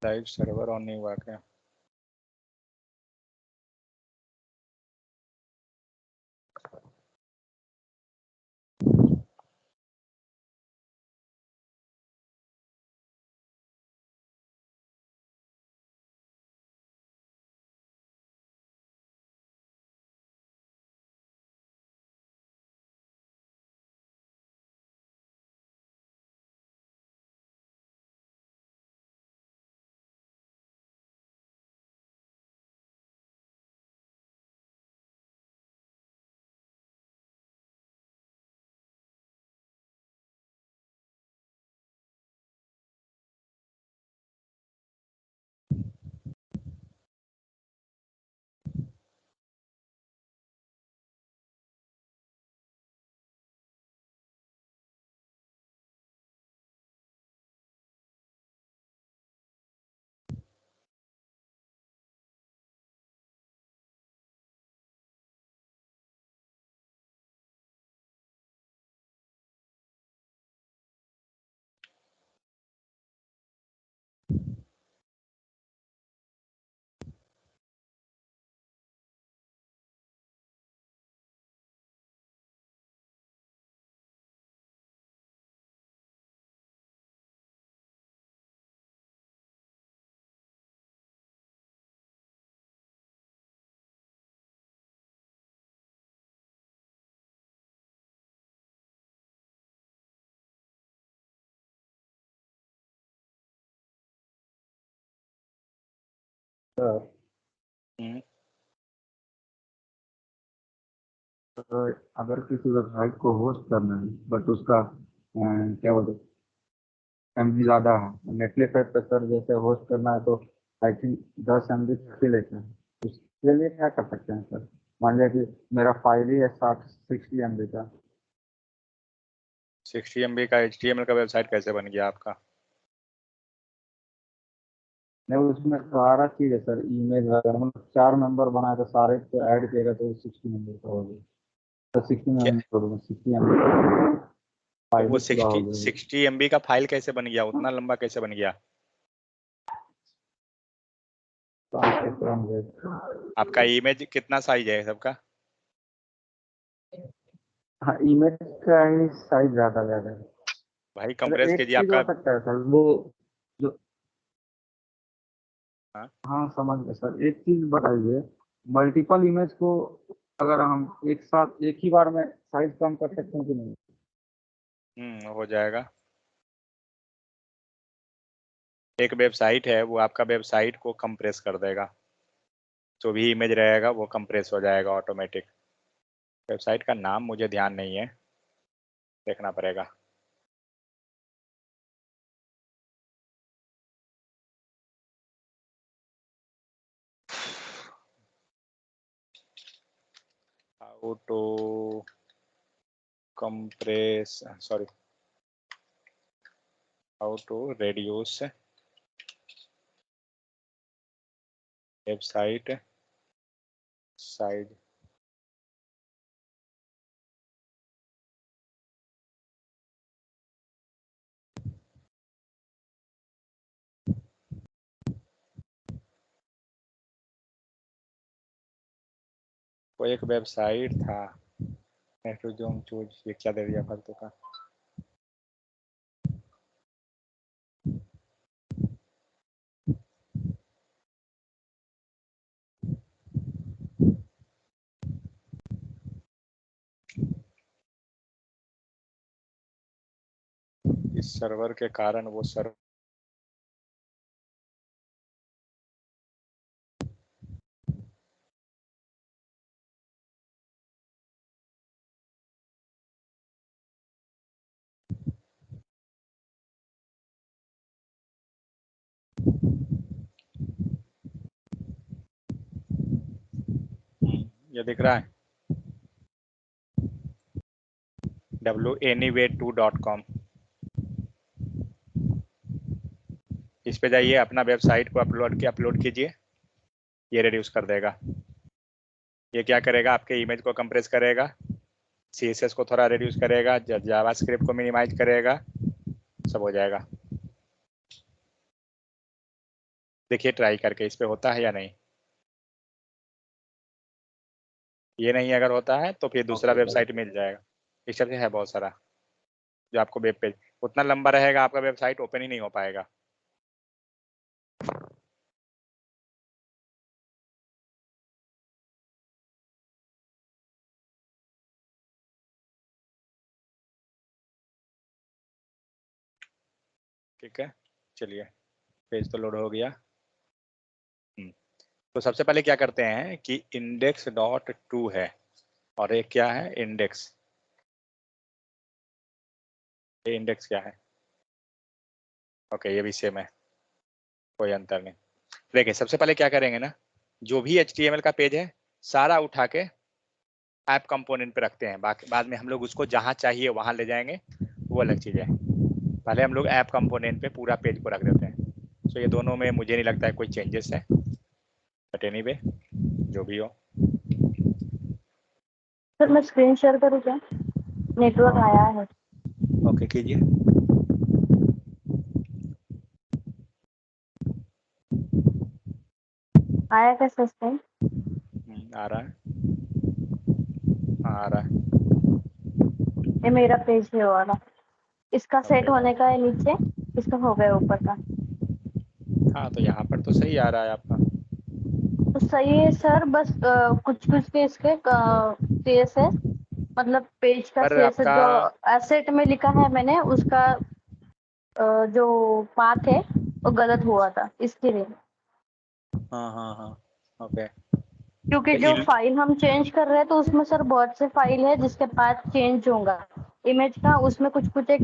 Live server on नहीं हुआ क्या? सर तो अगर किसी वेबसाइट को होस्ट करना है बट उसका क्या बोलते एमबी ज़्यादा है, नेटफ्लिक्स साइट पर सर जैसे होस्ट करना है तो आई थिंक 10 MB ही लेते हैं। उसके लिए क्या कर सकते हैं सर? मान लिया कि मेरा फाइल ही है 60-60 MB का। 60 MB का HTML का वेबसाइट कैसे बन गया आपका? नहीं, उसमें सारा चीज़ है सर, इमेज वगैरह, मतलब 4 मेंबर बनाए तो सारे को ऐड किएगा तो 60 MB का हो गया। तो 60 MB तो फाइल वो ही पूरा हो 60 गया। 60 MB का फाइल कैसे बन गया? उतना लंबा कैसे बन गया? आपका इमेज कितना साइज है सबका? हाँ, इमेज का ही साइज ज़्यादा ज़्यादा है। भाई अच्छा, कंप्रेस एक कीजिए चीज हो आपका। सकता है सर, वो जो, हाँ, हाँ समझ गए सर, एक चीज बताइए, मल्टीपल इमेज को अगर हम एक साथ एक ही बार में साइज कम कर सकते हैं कि नहीं? हो जाएगा। एक वेबसाइट है, वो आपका वेबसाइट को कंप्रेस कर देगा। जो भी इमेज रहेगा वो कंप्रेस हो जाएगा ऑटोमेटिक। वेबसाइट का नाम मुझे ध्यान नहीं है, देखना पड़ेगा। How to compress, sorry, how to reduce website size. वो एक वेबसाइट था, नेटजूम चूज, ये क्या दे दिया फालतू का। इस सर्वर के कारण वो सर्वर ये दिख रहा है wanyway2.com। इस पे जाइए, अपना वेबसाइट को अपलोड कीजिए, ये रिड्यूस कर देगा। ये क्या करेगा, आपके इमेज को कंप्रेस करेगा, CSS को थोड़ा रिड्यूस करेगा, जावास्क्रिप्ट को मिनिमाइज करेगा, सब हो जाएगा। देखिए ट्राई करके इस पे होता है या नहीं। ये नहीं अगर होता है तो फिर दूसरा वेबसाइट मिल जाएगा। इस तरह से है बहुत सारा जो आपको वेब पेज, उतना लंबा रहेगा आपका वेबसाइट ओपन ही नहीं हो पाएगा। ठीक है, चलिए पेज तो लोड हो गया। तो सबसे पहले क्या करते हैं कि index.to है और एक क्या है इंडेक्स। ये इंडेक्स क्या है? ओके, ये भी सेम है, कोई अंतर नहीं। देखिए सबसे पहले क्या करेंगे ना, जो भी HTML का पेज है सारा उठा के ऐप कंपोनेंट पे रखते हैं, बाकी बाद में हम लोग उसको जहां चाहिए वहां ले जाएंगे, वो अलग चीज है। पहले हम लोग ऐप कंपोनेंट पे पूरा पेज को रख देते हैं। तो ये दोनों में मुझे नहीं लगता है कोई चेंजेस है, बट एनीवे जो भी हो। सर मैं स्क्रीन शेयर करूँ क्या? नेटवर्क आया है। ओके कीजिए। आया क्या सिस्टम? आ रहा है, आ रहा है। ये मेरा पेज है वाला, इसका सेट Okay. होने का है नीचे, इसका हो गया ऊपर का। हाँ तो यहाँ पर तो सही आ रहा है आपका। तो सही है सर, बस कुछ कुछ के इसके CSS मतलब पेज का पर CSS आपका जो एसेट में लिखा है मैंने, उसका जो पाथ है वो गलत हुआ था इसके लिए। हाँ हाँ हाँ ओके। क्योंकि जो फाइल हम चेंज कर रहे हैं तो उसमें सर बहुत से फाइल है जिसके पाथ चेंज होगा इमेज का, उसमें कुछ कुछ एक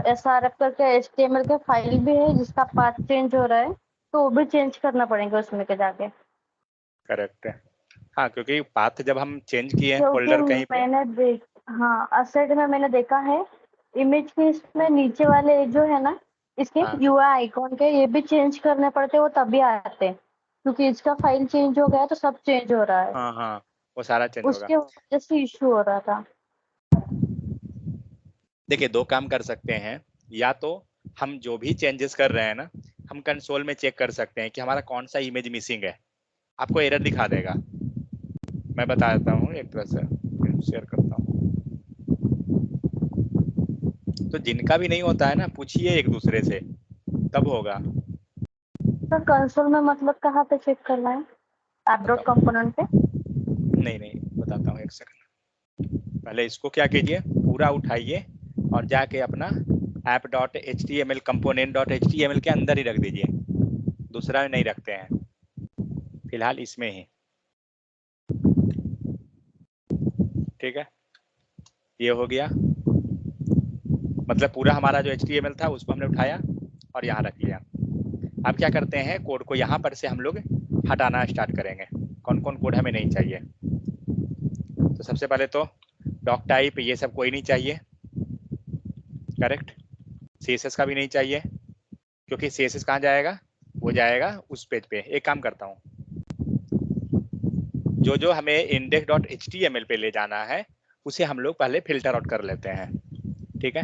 SRF करके HTML का फाइल भी है जिसका पाथ चेंज हो रहा है, तो वो भी चेंज करना पड़ेगा उसमें के जाके। करेक्ट है। हाँ क्योंकि पाथ जब हम चेंज किए हैं क्योंकि फोल्डर कहीं पे। मैंने हाँ असेट में मैंने देखा है इमेज के इसमें नीचे वाले जो है ना इसके हाँ UI आइकॉन के, ये भी चेंज करने पड़ते, वो तभी आते हैं क्योंकि इसका फाइल चेंज हो गया तो सब चेंज हो रहा है, हाँ हाँ वो सारा चेंज होगा। उसके वजह से इश्यू हो रहा था। देखिए दो काम कर सकते हैं, या तो हम जो भी चेंजेस कर रहे हैं ना, हम कंसोल में चेक कर सकते हैं कि हमारा कौन सा इमेज मिसिंग है, आपको एरर दिखा देगा। मैं बता देता हूँ एक तरह से, शेयर करता हूँ। तो जिनका भी नहीं होता है ना, पूछिए एक दूसरे से, तब होगा। सर कंसोल में मतलब कहाँ पे चेक करना है? ऐप डॉट बताओ, कंपोनेंट पे? नहीं बताता हूँ, एक सेकंड। पहले इसको क्या कीजिए, पूरा उठाइए और जाके अपना app.html component.html के अंदर ही रख दीजिए, दूसरा में नहीं रखते हैं फिलहाल, इसमें ही। ठीक है, ये हो गया, मतलब पूरा हमारा जो HTML था उसको हमने उठाया और यहाँ रख लिया। अब क्या करते हैं, कोड को यहाँ पर से हम लोग हटाना स्टार्ट करेंगे, कौन कौन कोड हमें नहीं चाहिए। तो सबसे पहले तो डॉक टाइप ये सब कोई नहीं चाहिए, करेक्ट। CSS का भी नहीं चाहिए, क्योंकि CSS कहाँ जाएगा, वो जाएगा उस पेज पे। एक काम करता हूँ, जो जो हमें index.html पे ले जाना है उसे हम लोग पहले फिल्टर आउट कर लेते हैं। ठीक है,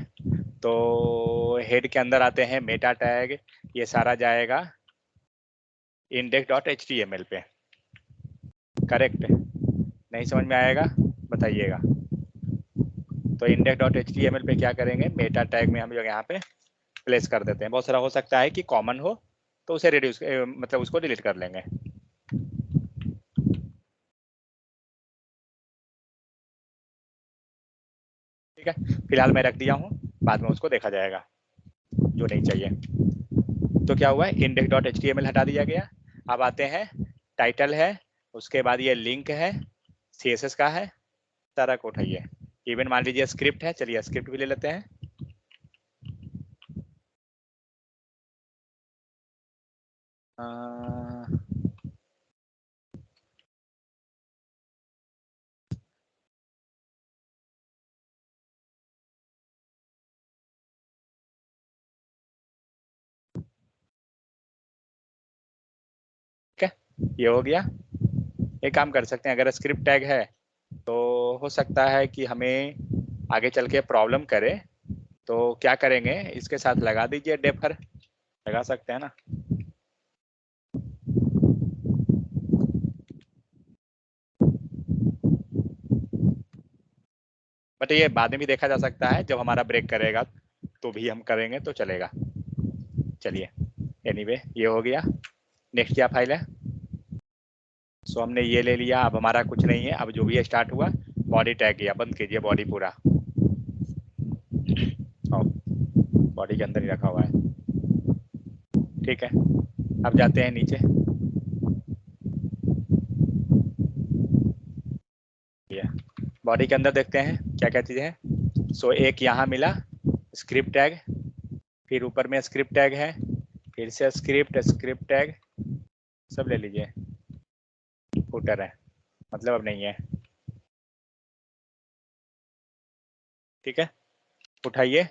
तो हेड के अंदर आते हैं, मेटा टैग, ये सारा जाएगा index.html पे, करेक्ट। नहीं समझ में आएगा बताइएगा। तो index.html पे क्या करेंगे, मेटा टैग में हम लोग यहाँ पे प्लेस कर देते हैं। बहुत सारा हो सकता है कि कॉमन हो तो उसे रिड्यूस मतलब उसको डिलीट कर लेंगे। ठीक है, फिलहाल मैं रख दिया हूँ, बाद में उसको देखा जाएगा जो नहीं चाहिए। तो क्या हुआ, index.html हटा दिया गया। अब आते हैं, टाइटल है, उसके बाद ये लिंक है, CSS का है, सारा को उठाइए। इवन मान लीजिए स्क्रिप्ट है, चलिए स्क्रिप्ट भी ले लेते हैं। ठीक है, ये हो गया। एक काम कर सकते हैं, अगर स्क्रिप्ट टैग है तो हो सकता है कि हमें आगे चल के प्रॉब्लम करे, तो क्या करेंगे, इसके साथ लगा दीजिए डेफर, लगा सकते हैं ना। बट ये बाद में भी देखा जा सकता है, जब हमारा ब्रेक करेगा तो भी हम करेंगे तो चलेगा। चलिए एनीवे ये हो गया। नेक्स्ट क्या फाइल है? सो हमने ये ले लिया, अब हमारा कुछ नहीं है। अब जो भी स्टार्ट हुआ बॉडी टैग किया, बंद कीजिए बॉडी पूरा, बॉडी के अंदर ही रखा हुआ है। ठीक है, अब जाते हैं नीचे। बॉडी के अंदर देखते हैं क्या क्या चीजें हैं। सो एक यहाँ मिला स्क्रिप्ट टैग, फिर ऊपर में स्क्रिप्ट टैग है, फिर से स्क्रिप्ट टैग, सब ले लीजिए। फुटर है, मतलब अब नहीं है। ठीक है, उठाइए।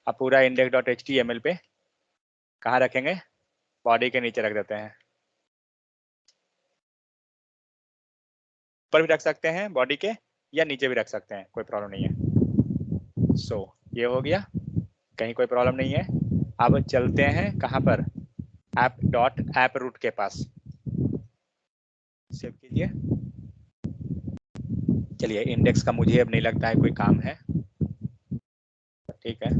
अब पूरा index.html पे कहाँ रखेंगे? बॉडी के नीचे रख देते हैं। ऊपर भी रख सकते हैं बॉडी के, या नीचे भी रख सकते हैं, कोई प्रॉब्लम नहीं है। सो ये हो गया, कहीं कोई प्रॉब्लम नहीं है। अब चलते हैं कहाँ पर? ऐप रूट के पास। सेव कीजिए। चलिए इंडेक्स का मुझे अब नहीं लगता है कोई काम है। ठीक है,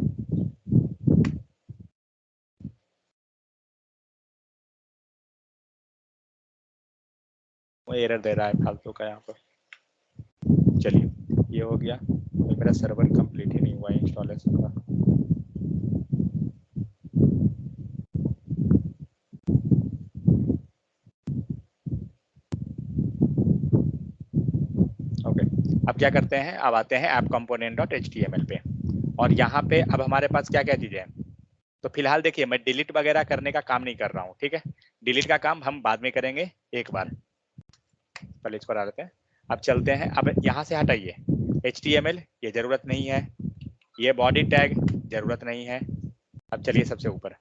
वो एरर दे रहा है फालतू का यहाँ पर। चलिए ये हो गया। तो मेरा सर्वर कंप्लीट ही नहीं हुआ इंस्टॉलेशन का। ओके, अब क्या करते हैं? अब आते हैं ऐप कंपोनेंट डॉट एचटीएमएल पे, और यहाँ पे अब हमारे पास क्या क्या चीजें हैं। तो फिलहाल देखिए मैं डिलीट वगैरह करने का काम नहीं कर रहा हूँ। ठीक है, डिलीट का काम हम बाद में करेंगे एक बार, पहले इसको हटा देते हैं। अब चलते हैं, अब यहाँ से हटाइए HTML, ये जरूरत नहीं है। ये बॉडी टैग जरूरत नहीं है। अब चलिए सबसे ऊपर।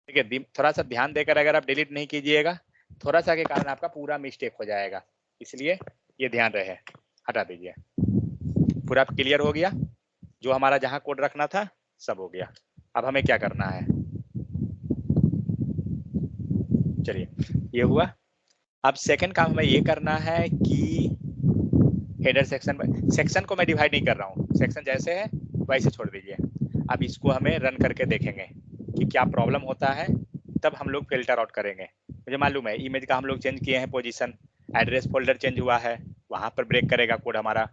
ठीक है, थोड़ा सा ध्यान देकर अगर आप डिलीट नहीं कीजिएगा, थोड़ा सा के कारण आपका पूरा मिस्टेक हो जाएगा, इसलिए ये ध्यान रहे। हटा दीजिए। पूरा क्लियर हो गया, जो हमारा जहां कोड रखना था सब हो गया। अब हमें क्या करना है? चलिए ये हुआ। अब सेकंड काम हमें ये करना है कि हेडर सेक्शन को मैं डिवाइड नहीं कर रहा हूँ, सेक्शन जैसे है वैसे छोड़ दीजिए। अब इसको हमें रन करके देखेंगे कि क्या प्रॉब्लम होता है, तब हम लोग फिल्टर आउट करेंगे। मुझे मालूम है इमेज का हम लोग चेंज किए हैं पोजीशन, एड्रेस फोल्डर चेंज हुआ है, वहां पर ब्रेक करेगा कोड हमारा,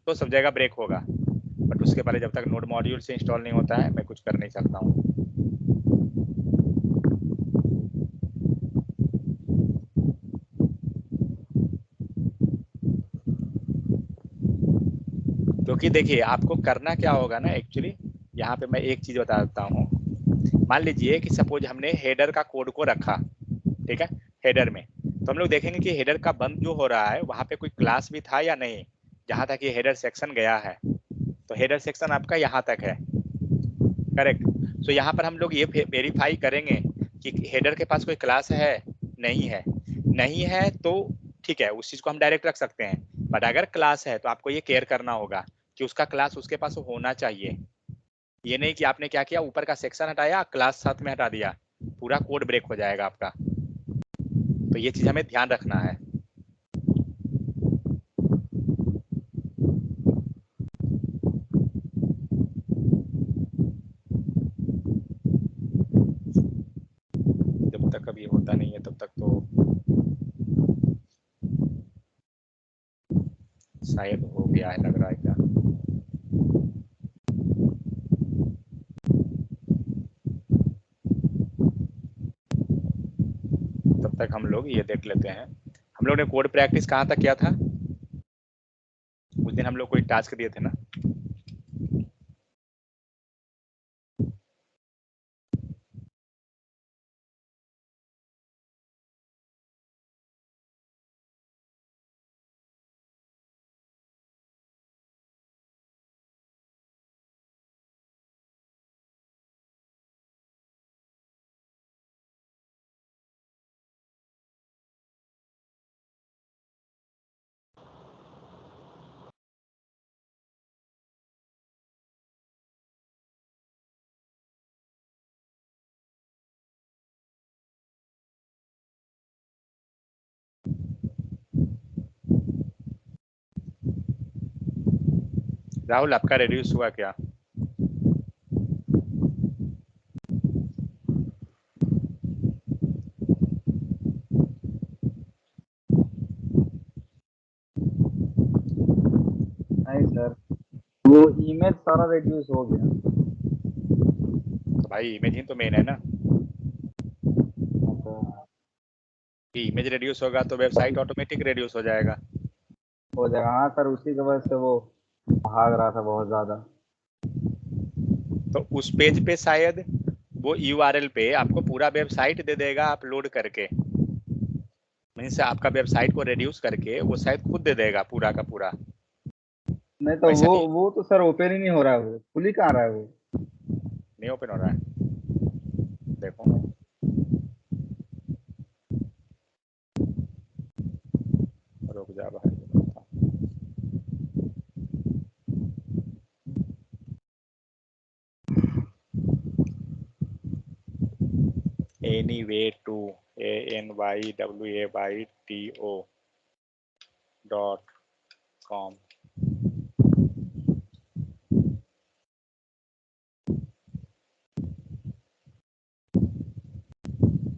तो सब जगह ब्रेक होगा। बट उसके पहले जब तक नोड मॉड्यूल से इंस्टॉल नहीं होता है मैं कुछ कर नहीं सकता हूँ। क्योंकि देखिए आपको करना क्या होगा ना, एक्चुअली यहाँ पे मैं एक चीज बता देता हूँ। मान लीजिए कि सपोज हमने हेडर का कोड को रखा, ठीक है, हेडर में, तो हम लोग देखेंगे कि हेडर का बंद जो हो रहा है वहां पे कोई क्लास भी था या नहीं। जहां तक ये हेडर सेक्शन गया है, तो हेडर सेक्शन आपका यहाँ तक है, करेक्ट। सो यहाँ पर हम लोग ये वेरीफाई करेंगे कि हेडर के पास कोई क्लास है, नहीं है। नहीं है तो ठीक है, उस चीज को हम डायरेक्ट रख सकते हैं। बट अगर क्लास है तो आपको ये केयर करना होगा कि उसका क्लास उसके पास होना चाहिए। ये नहीं कि आपने क्या किया, ऊपर का सेक्शन हटाया, क्लास साथ में हटा दिया, पूरा कोड ब्रेक हो जाएगा आपका। तो ये चीज हमें ध्यान रखना है। जब तक अभी होता नहीं है तब तक तो शायद हो गया है, लग रहा है क्या। तब तक हम लोग ये देख लेते हैं, हम लोग ने कोड प्रैक्टिस कहाँ तक किया था? उस दिन हम लोग कोई टास्क दिए थे ना। राहुल आपका रेड्यूस हुआ क्या? नहीं सर, वो इमेज सारा रिड्यूस हो गया। तो भाई इमेज ही तो मेन है ना, तो कि इमेज रिड्यूस होगा तो वेबसाइट ऑटोमेटिक रिड्यूस हो जाएगा। हो जाएगा। हाँ सर, उसी की वजह से वो भाग रहा था बहुत ज्यादा। तो उस पेज पे शायद वो यूआरएल पे आपको पूरा वेबसाइट दे देगा अपलोड करके, मीन्स आपका वेबसाइट को रिड्यूस करके वो शायद खुद दे देगा पूरा का पूरा। नहीं तो वैसा नहीं, वो तो सर ओपन ही नहीं हो रहा है, वो खुल ही कहाँ रहा है वो। नहीं ओपन हो रहा है, देखो रुक जा भाई। anyway2 anywayto.com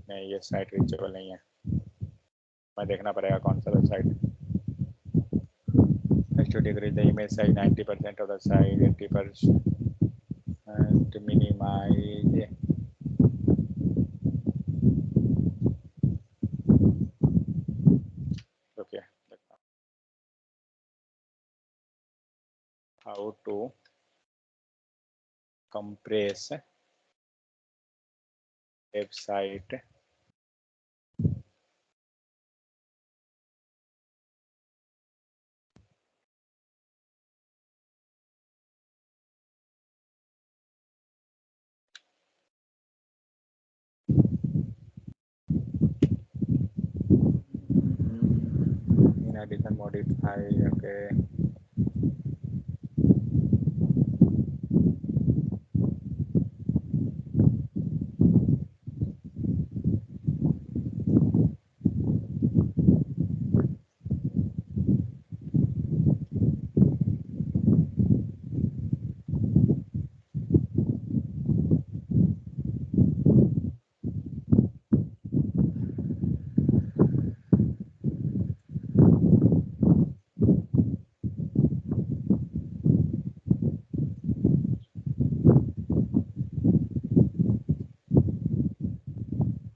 नहीं, ये साइट रीचेबल नहीं है, मैं देखना पड़ेगा कौन सा website. to decrease the image size 90% of the size, 80% to minimize okay, how to compress website in addition modify, okay,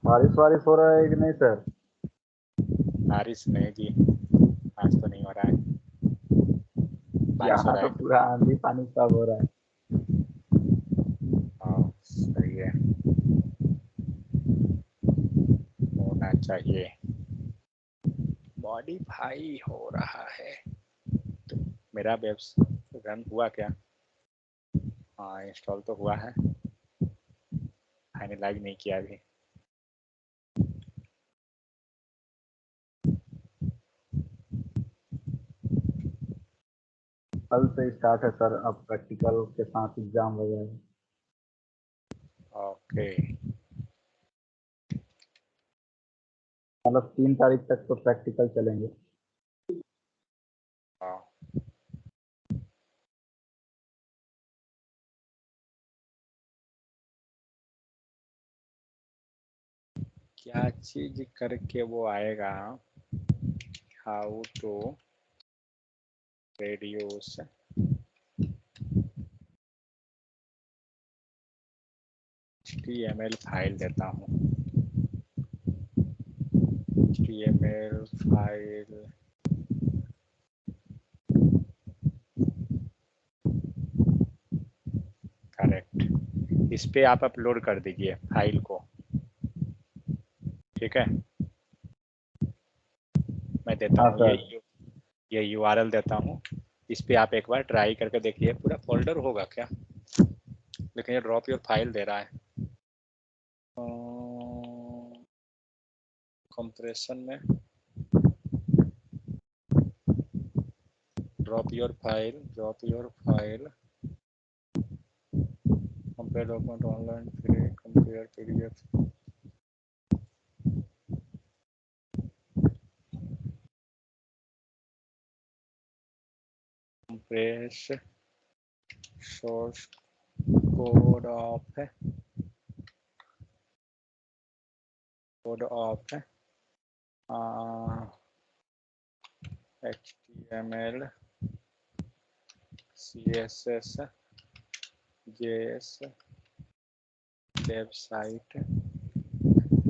बारिश वारिश हो रहा है कि नहीं सर? बारिश नहीं जी, आज तो नहीं हो रहा है। बारिश हो यहाँ रहा तो है? पूरा आंधी पानी सब हो रहा है। हाँ सही है, होना चाहिए। मॉडिफाई हो रहा है, मेरा वेब्स रन हुआ क्या? हाँ इंस्टॉल तो हुआ है, फाइनलाइज नहीं किया अभी। कल से स्टार्ट है सर, अब प्रैक्टिकल के साथ एग्जाम वगैरह। ओके, मतलब 3 तारीख तक तो प्रैक्टिकल चलेंगे। हाँ क्या चीज करके वो आएगा, how to reduce HTML file देता हूँ, HTML फाइल करेक्ट, इस पे आप अपलोड कर दीजिए फाइल को, ठीक है। मैं देता हाँ हूँ सर। ये URL देता हूँ, इस पे आप एक बार ट्राई करके देखिए, पूरा फोल्डर होगा क्या, लेकिन ये ड्रॉप योर फाइल दे रहा है। कंप्रेशन में drop your file compare document online free compare PDF compress source code of है, कोड ऑफ है HTML CSS JS website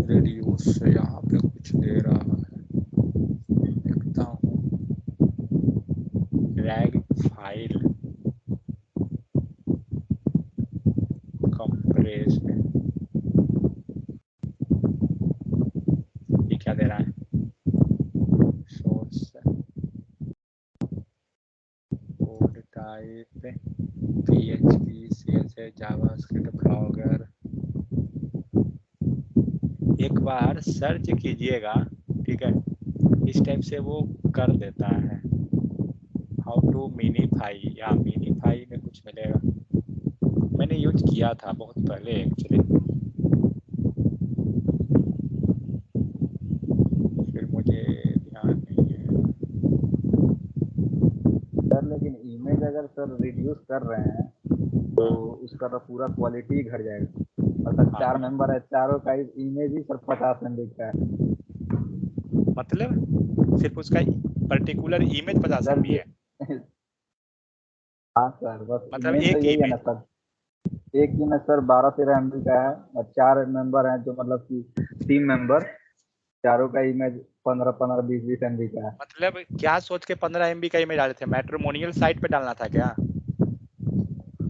reduce, यहाँ पे कुछ दे रहा है, देखता हूँ। रैग फाइल कंप्रेस, ये क्या दे रहा है? Source code type PHP CSS JavaScript blogger. एक बार सर्च कीजिएगा, ठीक है, इस टाइप से वो कर देता है। हाउ टू मिनीफाई, या मिनीफाई में कुछ मिलेगा, मैंने यूज किया था बहुत पहले एक्चुअली, फिर मुझे ध्यान नहीं है। सर लेकिन इमेज अगर सर रिड्यूस कर रहे हैं तो उसका तो पूरा क्वालिटी घट जाएगा। मतलब 4 मेंबर है, चारों का इमेज ही सर 50 MB का है। मतलब सिर्फ उसका पर्टिकुलर इमेज 50 सर MB है? हाँ सर, बस मतलब मेन तो एक यही है ना इमेज? सर। एक इमेज सर 12-13 MB का है और 4 मेंबर हैं, जो मतलब कि 3 मेंबर, चारों का इमेज 15-15, 20-20 MB का है। मतलब क्या सोच के 15 MB का इमेज डाले थे? मैट्रिमोनियल साइट पे डालना था क्या?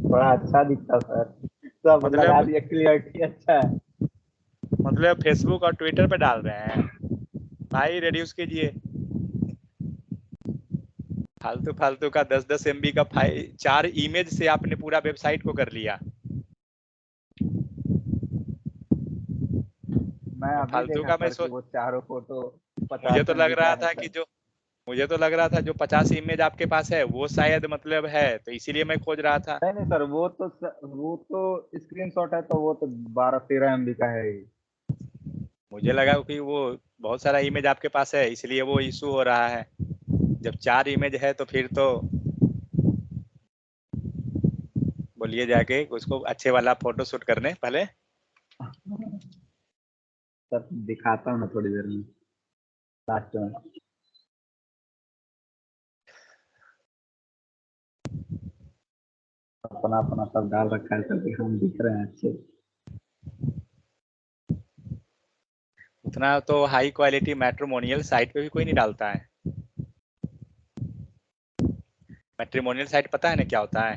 बड़ा अच्छा दिखता सर, सब लगा मतलब दिया, क्लियरिटी अच्छा है। मतलब फेसबुक और ट्विटर पे डाल रहे हैं भाई, रिड्यूस कीजिए। फालतू फालतू का 10-10 MB का फाइल, 4 इमेज से आपने पूरा वेबसाइट को कर लिया। मैं अभी फालतू देखा का मैं सर कि वो चारों फोटो मुझे 50 तो लग MB का रहा है था कि सर। जो मुझे तो लग रहा था जो 50 इमेज आपके पास है वो शायद मतलब है, तो इसीलिए मैं खोज रहा था। नहीं नहीं सर, वो तो स्क्रीनशॉट है, तो वो तो 12-13 MB का है ही। मुझे लगा कि वो बहुत सारा इमेज आपके पास है इसलिए वो इशू हो रहा है। जब 4 इमेज है तो फिर तो बोलिए जाके उसको अच्छे वाला फोटो शूट करने पहले। सर दिखाता हूँ ना थोड़ी देर में, लास्ट में। अपना अपना सब डाल रखा है सर कि हम दिख रहे हैं अच्छे। उतना तो हाई क्वालिटी मैट्रिमोनियल साइट पे भी कोई नहीं डालता है। मैट्रिमोनियल साइट पता है ना क्या होता है?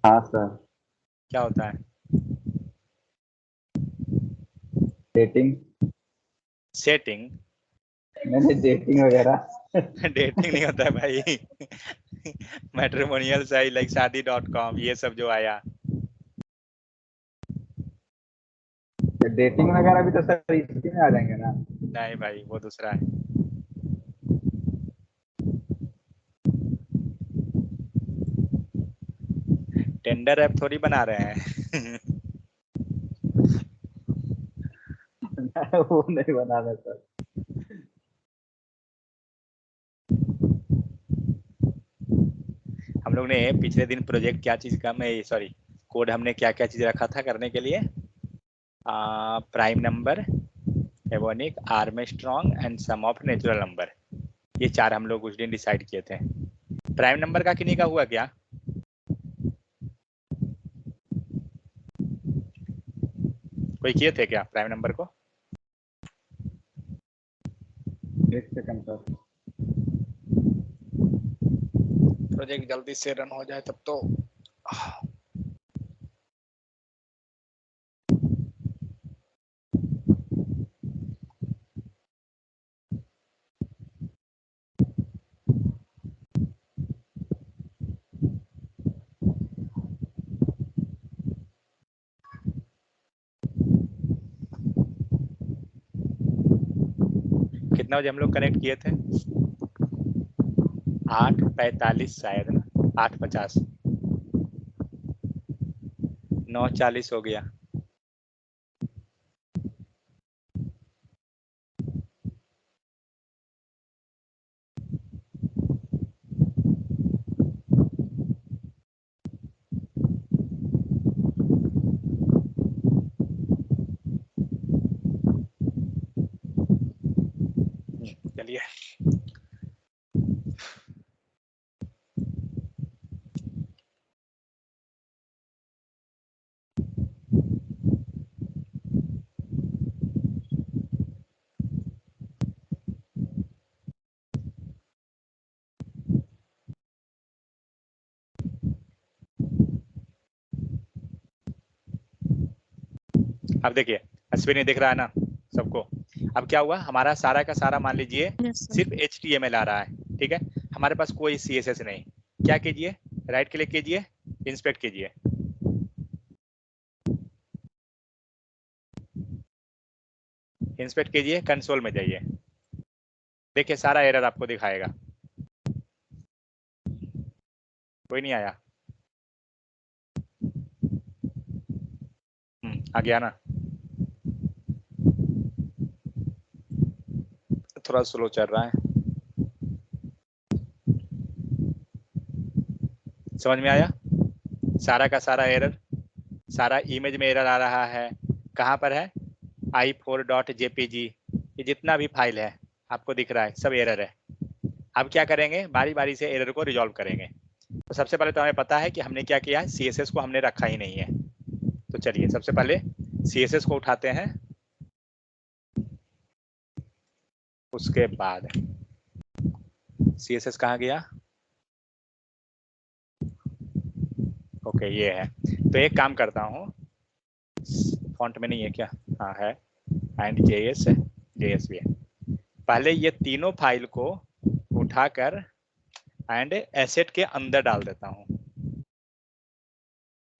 हाँ सर। क्या होता है? डेटिंग। सेटिंग? मैंने डेटिंग वगैरह। डेटिंग नहीं होता है भाई। मैट्रिमोनियल साइट लाइक शादी.com ये सब जो आया। डेटिंग वगैरह भी तो सर इसी में आ जाएंगे ना। नहीं भाई वो दूसरा है। टेंडर ऐप थोड़ी बना रहे हैं। वो नहीं बनाना सर। हम लोग ने पिछले दिन प्रोजेक्ट क्या चीज का, मैं सॉरी कोड हमने क्या क्या चीज रखा था करने के लिए? प्राइम नंबर, एवोनिक, Armstrong and sum of natural number, ये 4 हम लोग उस दिन डिसाइड किए थे। प्राइम नंबर का किन्हीं का हुआ क्या? कोई किए थे क्या प्राइम नंबर को? एक सेकंड सर। प्रोजेक्ट जल्दी से रन हो जाए तब तो। कितना बजे हम लोग कनेक्ट किए थे? 8:45 शायद ना, 8:50, 9:40 हो गया। अब देखिए अश्विनी दिख रहा है ना सबको। अब क्या हुआ, हमारा सारा का सारा मान लीजिए सिर्फ HTML आ रहा है, ठीक है, हमारे पास कोई CSS नहीं। क्या कीजिए, राइट क्लिक कीजिए, इंस्पेक्ट कीजिए, इंस्पेक्ट कीजिए, कंसोल में जाइए, देखिए सारा एरर आपको दिखाएगा। कोई नहीं आया? आ गया ना? थोड़ा स्लो चल रहा है, समझ में आया? सारा का सारा एरर, सारा इमेज में एरर आ रहा है। कहाँ पर है? i4.jpg, ये जितना भी फाइल है आपको दिख रहा है सब एरर है। अब क्या करेंगे, बारी बारी से एरर को रिजॉल्व करेंगे। तो सबसे पहले तो हमें पता है कि हमने क्या किया है, CSS को हमने रखा ही नहीं है। तो चलिए सबसे पहले CSS को उठाते हैं, उसके बाद CSS कहाँ गया? ओके ये है। तो एक काम करता हूँ, फॉन्ट में नहीं है क्या? हाँ है, एंड JS भी है। पहले ये तीनों फाइल को उठाकर एंड एसेट के अंदर डाल देता हूँ,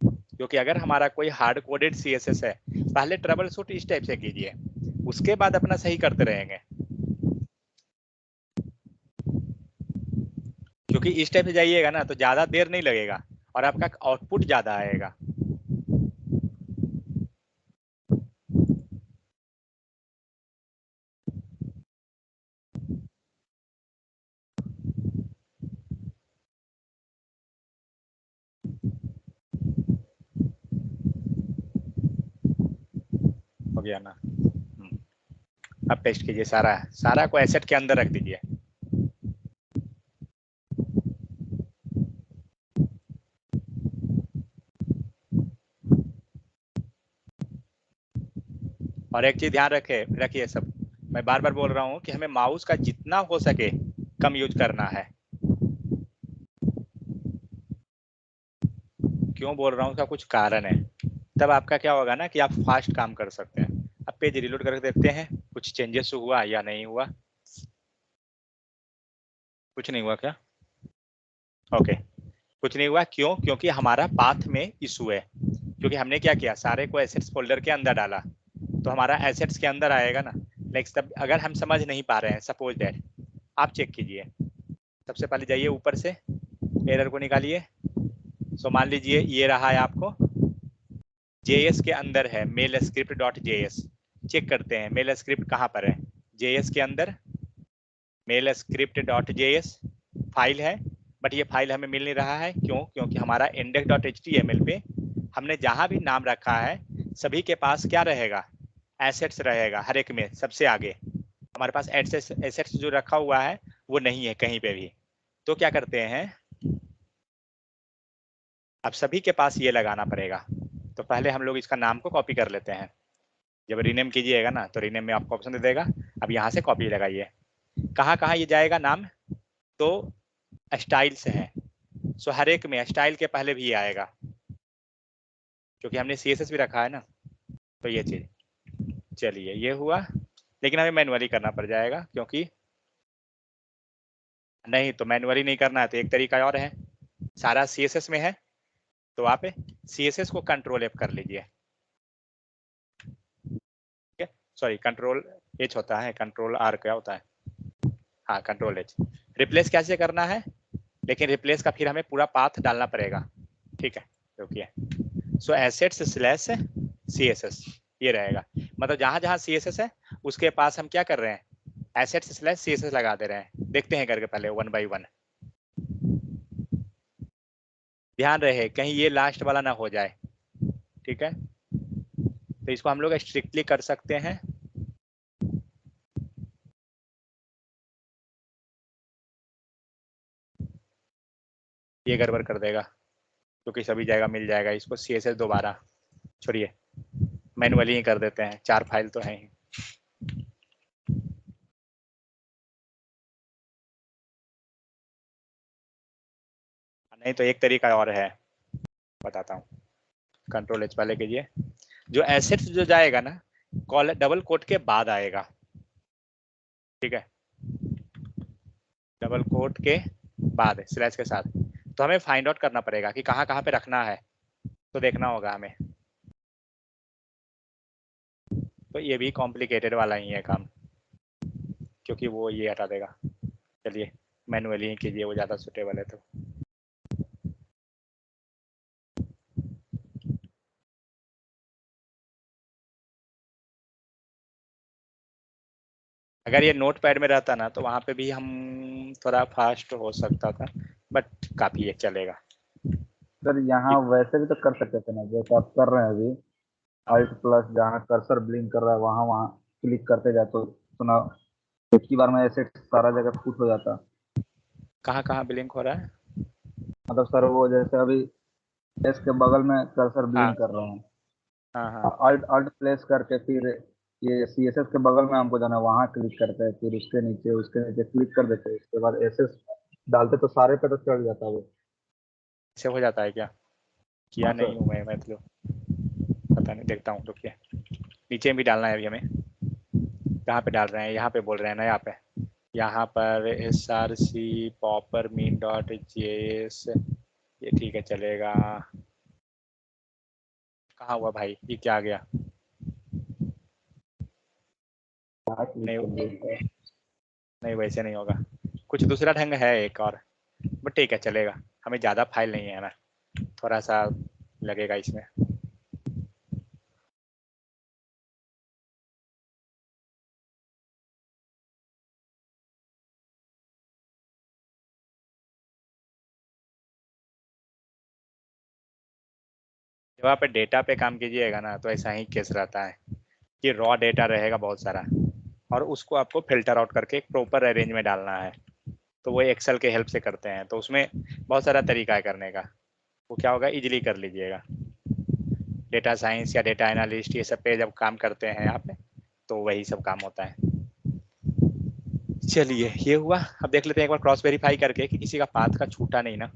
क्योंकि अगर हमारा कोई हार्ड कोडेड CSS है, पहले ट्रबल शूट इस टाइप से कीजिए, उसके बाद अपना सही करते रहेंगे, क्योंकि इस टाइप से जाइएगा ना तो ज्यादा देर नहीं लगेगा और आपका आउटपुट ज्यादा आएगा। हो गया ना? अब पेस्ट कीजिए, सारा सारा को एसेट के अंदर रख दीजिए। और एक चीज ध्यान रखिए सब, मैं बार बार बोल रहा हूँ कि हमें माउस का जितना हो सके कम यूज करना है। क्यों बोल रहा हूँ, उसका कुछ कारण है, तब आपका क्या होगा ना कि आप फास्ट काम कर सकते हैं। अब पेज रिलोड करके देखते हैं कुछ चेंजेस हुआ या नहीं हुआ। कुछ नहीं हुआ क्या? ओके, कुछ नहीं हुआ, क्यों? क्योंकि हमारा पाथ में इशू है, क्योंकि हमने क्या किया, सारे को एसेट्स फोल्डर के अंदर डाला, तो हमारा एसेट्स के अंदर आएगा ना। नेक्स्ट, तब अगर हम समझ नहीं पा रहे हैं, सपोज दैट आप चेक कीजिए, सबसे पहले जाइए ऊपर से एरर को निकालिए। सो मान लीजिए ये रहा है आपको, JS के अंदर है mail script dot JS। Check करते हैं मेल स्क्रिप्ट कहाँ पर है, JS के अंदर mail script dot JS file है, बट ये फाइल हमें मिल नहीं रहा है। क्यों? क्योंकि हमारा इंडेक्स डॉट HTML पे हमने जहां भी नाम रखा है सभी के पास क्या रहेगा, एसेट्स रहेगा, हर एक में सबसे आगे। हमारे पास एसेट्स जो रखा हुआ है वो नहीं है कहीं पे भी। तो क्या करते हैं, अब सभी के पास ये लगाना पड़ेगा। तो पहले हम लोग इसका नाम को कॉपी कर लेते हैं। जब रीनेम कीजिएगा ना तो रीनेम में आपको ऑप्शन दे देगा, अब यहाँ से कॉपी लगाइए। कहाँ कहाँ ये जाएगा नाम, तो स्टाइल से है, सो हर एक में स्टाइल के पहले भी आएगा, क्योंकि हमने CSS भी रखा है ना। तो ये चीज, चलिए ये हुआ, लेकिन हमें मैनुअली करना पड़ जाएगा, क्योंकि नहीं तो मैनुअली नहीं करना है तो एक तरीका और है, सारा CSS में है तो आप CSS को कंट्रोल F कर लीजिए, ठीक है, सॉरी कंट्रोल H होता है, कंट्रोल R क्या होता है, हाँ कंट्रोल H। रिप्लेस कैसे करना है, लेकिन रिप्लेस का फिर हमें पूरा पाथ डालना पड़ेगा, ठीक है, रुकिए। सो एसेट्स स्लैश CSS ये रहेगा, मतलब जहां जहां CSS है उसके पास हम क्या कर रहे हैं, एसेट्स स्लैश CSS लगा दे रहे हैं। देखते हैं करके पहले 1 by 1। ध्यान रहे कहीं ये लास्ट वाला ना हो जाए, ठीक है। तो इसको हम लोग स्ट्रिक्टली कर सकते हैं, ये गड़बड़ कर देगा, क्योंकि सभी जगह मिल जाएगा इसको CSS दोबारा। छोड़िए, मैनुअली ही कर देते हैं, 4 फाइल तो है ही। नहीं तो एक तरीका और है, बताता हूँ। कंट्रोल H पहले कीजिए, जो एसेट्स जो जाएगा ना डबल कोट के बाद आएगा, ठीक है, डबल कोट के बाद स्लैश के साथ। तो हमें फाइंड आउट करना पड़ेगा कि कहाँ कहाँ पे रखना है, तो देखना होगा हमें। तो ये भी कॉम्प्लिकेटेड वाला ही है काम, क्योंकि वो ये हटा देगा। चलिए मैनुअली ही कीजिए, वो ज़्यादा सुटेबल है। तो अगर ये नोट पैड में रहता ना तो वहाँ पे भी हम थोड़ा फास्ट हो सकता था, बट काफ़ी ये चलेगा। सर यहाँ वैसे भी तो कर सकते थे ना, जैसे आप कर रहे हैं अभी, अल्ट प्लस जहाँ कर्सर ब्लिंक कर रहा है वहाँ वहाँ क्लिक करते जाए तो सुना एक ही बार में ऐसे सारा जगह पुट हो जाता। कहाँ कहाँ ब्लिंक हो रहा है? मतलब सर वो जैसे अभी एस के बगल में कर्सर हाँ ब्लिंक कर रहा हूँ, हाँ हाँ, अल्ट अल्ट प्लेस करके फिर ये CSS के बगल में हमको जाना है, वहाँ क्लिक करते हैं, फिर उसके नीचे क्लिक कर देते हैं, उसके बाद SS डालते तो सारे पे तो चढ़ जाता है वो। ऐसे हो जाता है क्या? किया हाँ नहीं सर। हूँ मैं मतलब, पता नहीं, देखता हूँ। रुकिए, नीचे भी डालना है अभी हमें। कहाँ पे डाल रहे हैं? यहाँ पे बोल रहे हैं ना, यहाँ पे, यहाँ पर src popper mean.js, ये ठीक है चलेगा। कहाँ हुआ भाई, ये क्या आ गया? हाँ क्लिक नहीं कर दिया। नहीं, वैसे नहीं होगा, कुछ दूसरा ढंग है एक और, बट ठीक है चलेगा। हमें ज़्यादा फाइल नहीं है ना, थोड़ा सा लगेगा इसमें। जब आप डेटा पे काम कीजिएगा ना तो ऐसा ही केस रहता है कि रॉ डेटा रहेगा बहुत सारा, और उसको आपको फिल्टर आउट करके एक प्रॉपर अरेंज में डालना है। तो वो एक्सेल के हेल्प से करते हैं, तो उसमें बहुत सारा तरीका है करने का। वो क्या होगा, इजीली कर लीजिएगा। डेटा साइंस या डेटा एनालिस्ट ये सब पे जब काम करते हैं आप, तो वही सब काम होता है। चलिए ये हुआ। अब देख लेते हैं एक बार क्रॉस वेरीफाई करके कि किसी का पाथ का छूटा नहीं ना।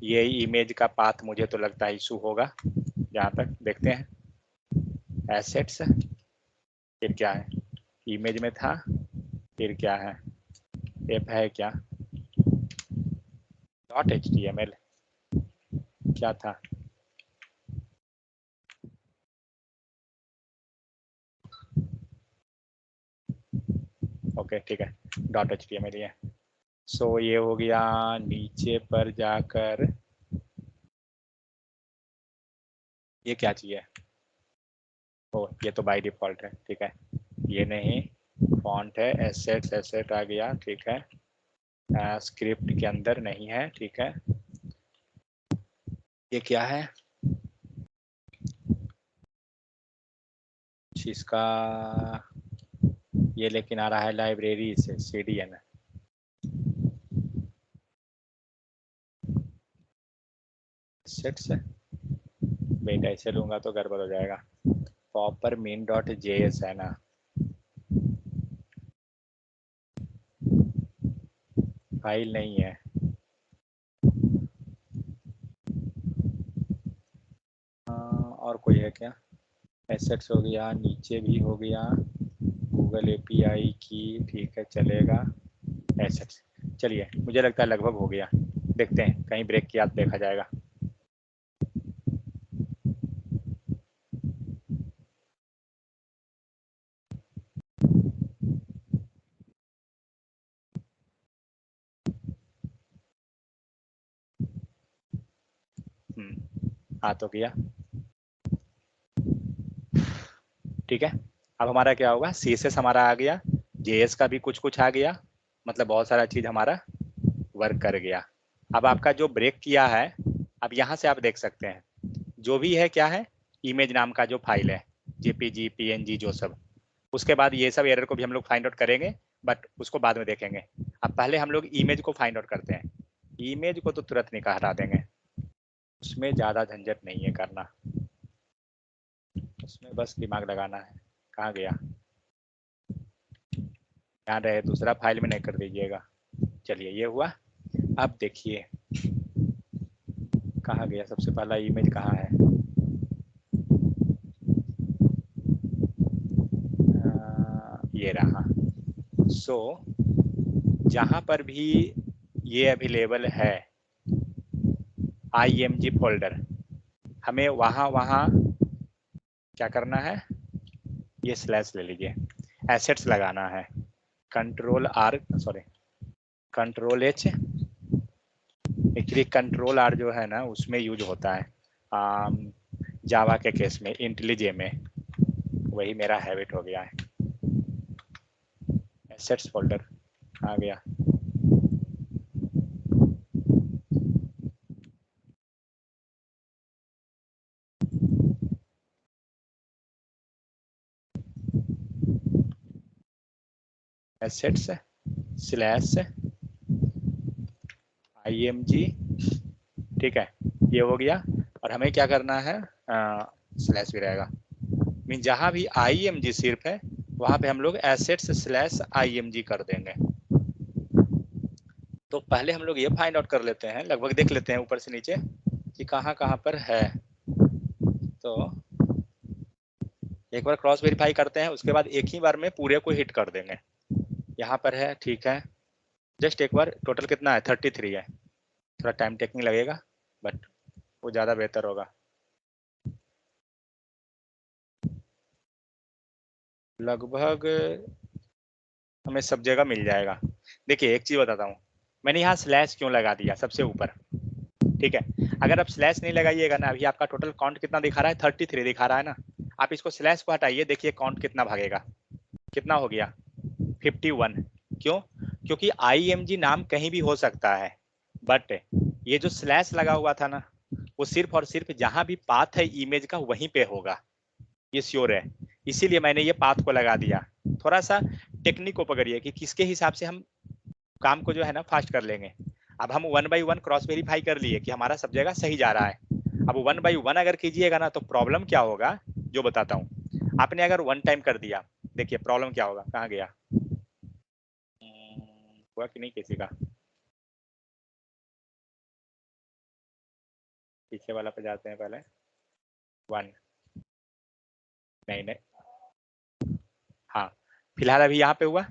ये इमेज का पाथ मुझे तो लगता है इशू होगा, जहाँ तक देखते हैं। एसेट्स, फिर क्या है, इमेज में था, फिर क्या है, एप है क्या, .html क्या था, ओके ठीक है, .html ये। सो ये हो गया। नीचे पर जाकर ये क्या चाहिए, ओ ये तो बाय डिफॉल्ट है, ठीक है, ये नहीं, फॉन्ट है, एसेट्स एसेट आ गया, ठीक है, स्क्रिप्ट के अंदर नहीं है, ठीक है। ये क्या है, इसका ये लेकिन आ रहा है लाइब्रेरी से, CDN सेट से। वेट ऐसे लूंगा तो गड़बड़ हो जाएगा। पॉपर mean.js है ना, फाइल नहीं है। और कोई है क्या, एसेट्स हो गया, नीचे भी हो गया, गूगल API की, ठीक है चलेगा, एसेट्स। चलिए मुझे लगता है लगभग हो गया, देखते हैं कहीं ब्रेक किया तो देखा जाएगा। आ तो गया, ठीक है। अब हमारा क्या होगा, CSS हमारा आ गया, JS का भी कुछ कुछ आ गया, मतलब बहुत सारा चीज हमारा वर्क कर गया। अब आपका जो ब्रेक किया है, अब यहाँ से आप देख सकते हैं जो भी है क्या है, इमेज नाम का जो फाइल है, JPG PNG जो सब, उसके बाद ये सब एरर को भी हम लोग फाइंड आउट करेंगे, बट उसको बाद में देखेंगे। अब पहले हम लोग इमेज को फाइंड आउट करते हैं। इमेज को तो तुरंत निकाल हटा देंगे, उसमें ज़्यादा झंझट नहीं है करना, उसमें बस दिमाग लगाना है। कहाँ गया, ध्यान रहे दूसरा फाइल में नहीं कर दीजिएगा। चलिए ये हुआ। अब देखिए कहाँ गया, सबसे पहला इमेज कहाँ है, ये रहा। सो जहां पर भी ये अवेलेबल है IMG फोल्डर, हमें वहां क्या करना है, ये स्लैश ले लीजिए, एसेट्स लगाना है, control H। Actually control R जो है ना उसमें यूज होता है जावा के केस में, इंटेलिजे में, वही मेरा हैबिट हो गया है। एसेट्स फोल्डर आ गया। एसेट्स स्लैश IMG, ठीक है, ये हो गया। और हमें क्या करना है, स्लैश भी रहेगा, मीन जहां भी IMG सिर्फ है वहां पे हम लोग एसेट्स स्लैश IMG कर देंगे। तो पहले हम लोग ये फाइंड आउट कर लेते हैं, लगभग देख लेते हैं ऊपर से नीचे कि कहाँ कहाँ पर है। तो एक बार क्रॉस वेरीफाई करते हैं, उसके बाद एक ही बार में पूरे को हिट कर देंगे। यहाँ पर है, ठीक है, जस्ट एक बार, टोटल कितना है, 33 है। थोड़ा टाइम टेकिंग लगेगा बट वो ज़्यादा बेहतर होगा। लगभग हमें सब जगह मिल जाएगा। देखिए एक चीज़ बताता हूँ, मैंने यहाँ स्लैश क्यों लगा दिया सबसे ऊपर, ठीक है। अगर आप स्लैश नहीं लगाइएगा ना, अभी आपका टोटल काउंट कितना दिखा रहा है, 33 दिखा रहा है ना। आप इसको स्लैश को हटाइए, देखिए काउंट कितना भागेगा, कितना हो गया, 51। क्यों? क्योंकि IMG नाम कहीं भी हो सकता है, बट ये जो स्लैश लगा हुआ था ना, वो सिर्फ और सिर्फ जहां भी पाथ है इमेज का वहीं पे होगा, ये श्योर है। इसीलिए मैंने ये पाथ को लगा दिया। थोड़ा सा टेक्निक को पकड़िए कि किसके हिसाब से हम काम को जो है ना फास्ट कर लेंगे। अब हम 1 बाई 1 क्रॉस वेरीफाई कर लिए कि हमारा सब जगह सही जा रहा है। अब 1 बाई 1 अगर कीजिएगा ना तो प्रॉब्लम क्या होगा, जो बताता हूँ। आपने अगर 1 टाइम कर दिया, देखिए प्रॉब्लम क्या होगा, कहाँ गया, हुआ कि नहीं किसी का, पीछे वाला पे जाते हैं पहले, 1, नहीं, हाँ, फिलहाल अभी यहाँ पे हुआ।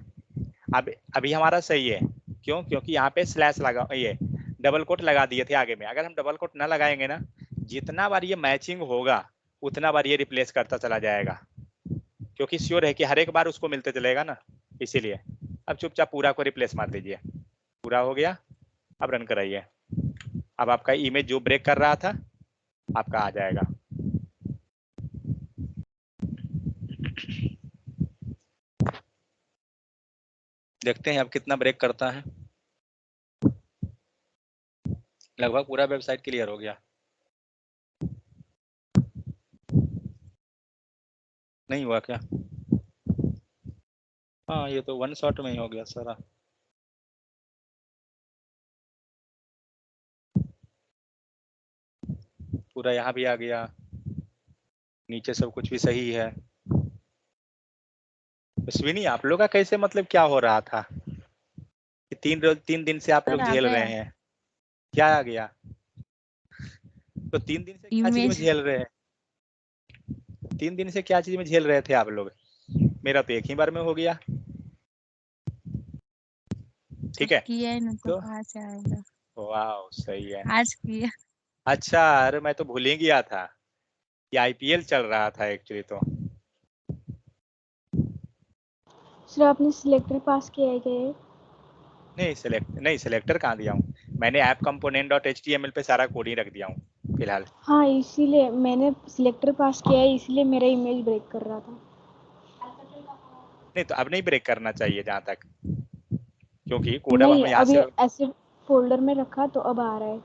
अब अभी हमारा सही है, क्यों? क्योंकि यहाँ पे स्लैश लगा, ये डबल कोट लगा दिए थे आगे में। अगर हम डबल कोट ना लगाएंगे ना, जितना बार ये मैचिंग होगा उतना बार ये रिप्लेस करता चला जाएगा, क्योंकि श्योर है कि हर एक बार उसको मिलते चलेगा ना, इसीलिए। अब चुपचाप पूरा को रिप्लेस मार दीजिए, पूरा हो गया। अब रन कराइए, अब आपका इमेज जो ब्रेक कर रहा था आपका आ जाएगा। देखते हैं अब कितना ब्रेक करता है। लगभग पूरा वेबसाइट क्लियर हो गया, नहीं हुआ क्या? हाँ, ये तो 1 शॉट में ही हो गया सारा। पूरा यहाँ भी आ गया, नीचे सब कुछ भी सही है। अश्विनी, आप लोग का कैसे, मतलब क्या हो रहा था कि 3 दिन से आप लोग सर आ झेल रहे गया हैं? क्या आ गया? तो 3 दिन से क्या चीज में इमेज। झेल रहे हैं? 3 दिन से क्या चीज में झेल रहे थे आप लोग? मेरा तो एक ही बार में हो गया, ठीक है। किया है ना तो तो कहाँ से आएगा। वाह, सही है। आज किया। अच्छा, अरे मैं तो भूल ही गया था कि IPL चल रहा था एक्चुअली। तो सर आपने सिलेक्टर पास किया है क्या ये? नहीं, सिलेक्टर कहाँ दिया हूँ मैंने, ऐप कंपोनेंट डॉट HTML पे सारा कोड ही रख दिया हूँ फिलहाल। हाँ इसीलिए मैंने सिलेक्टर पास किया है, इसीलिए मेरा इमेज ब्रेक कर रहा था। नहीं तो अब नहीं ब्रेक करना चाहिए जहाँ तक, क्योंकि कोड अब हम नहीं यहाँ अभी से, ऐसे फोल्डर में रखा तो अब आ रहा है।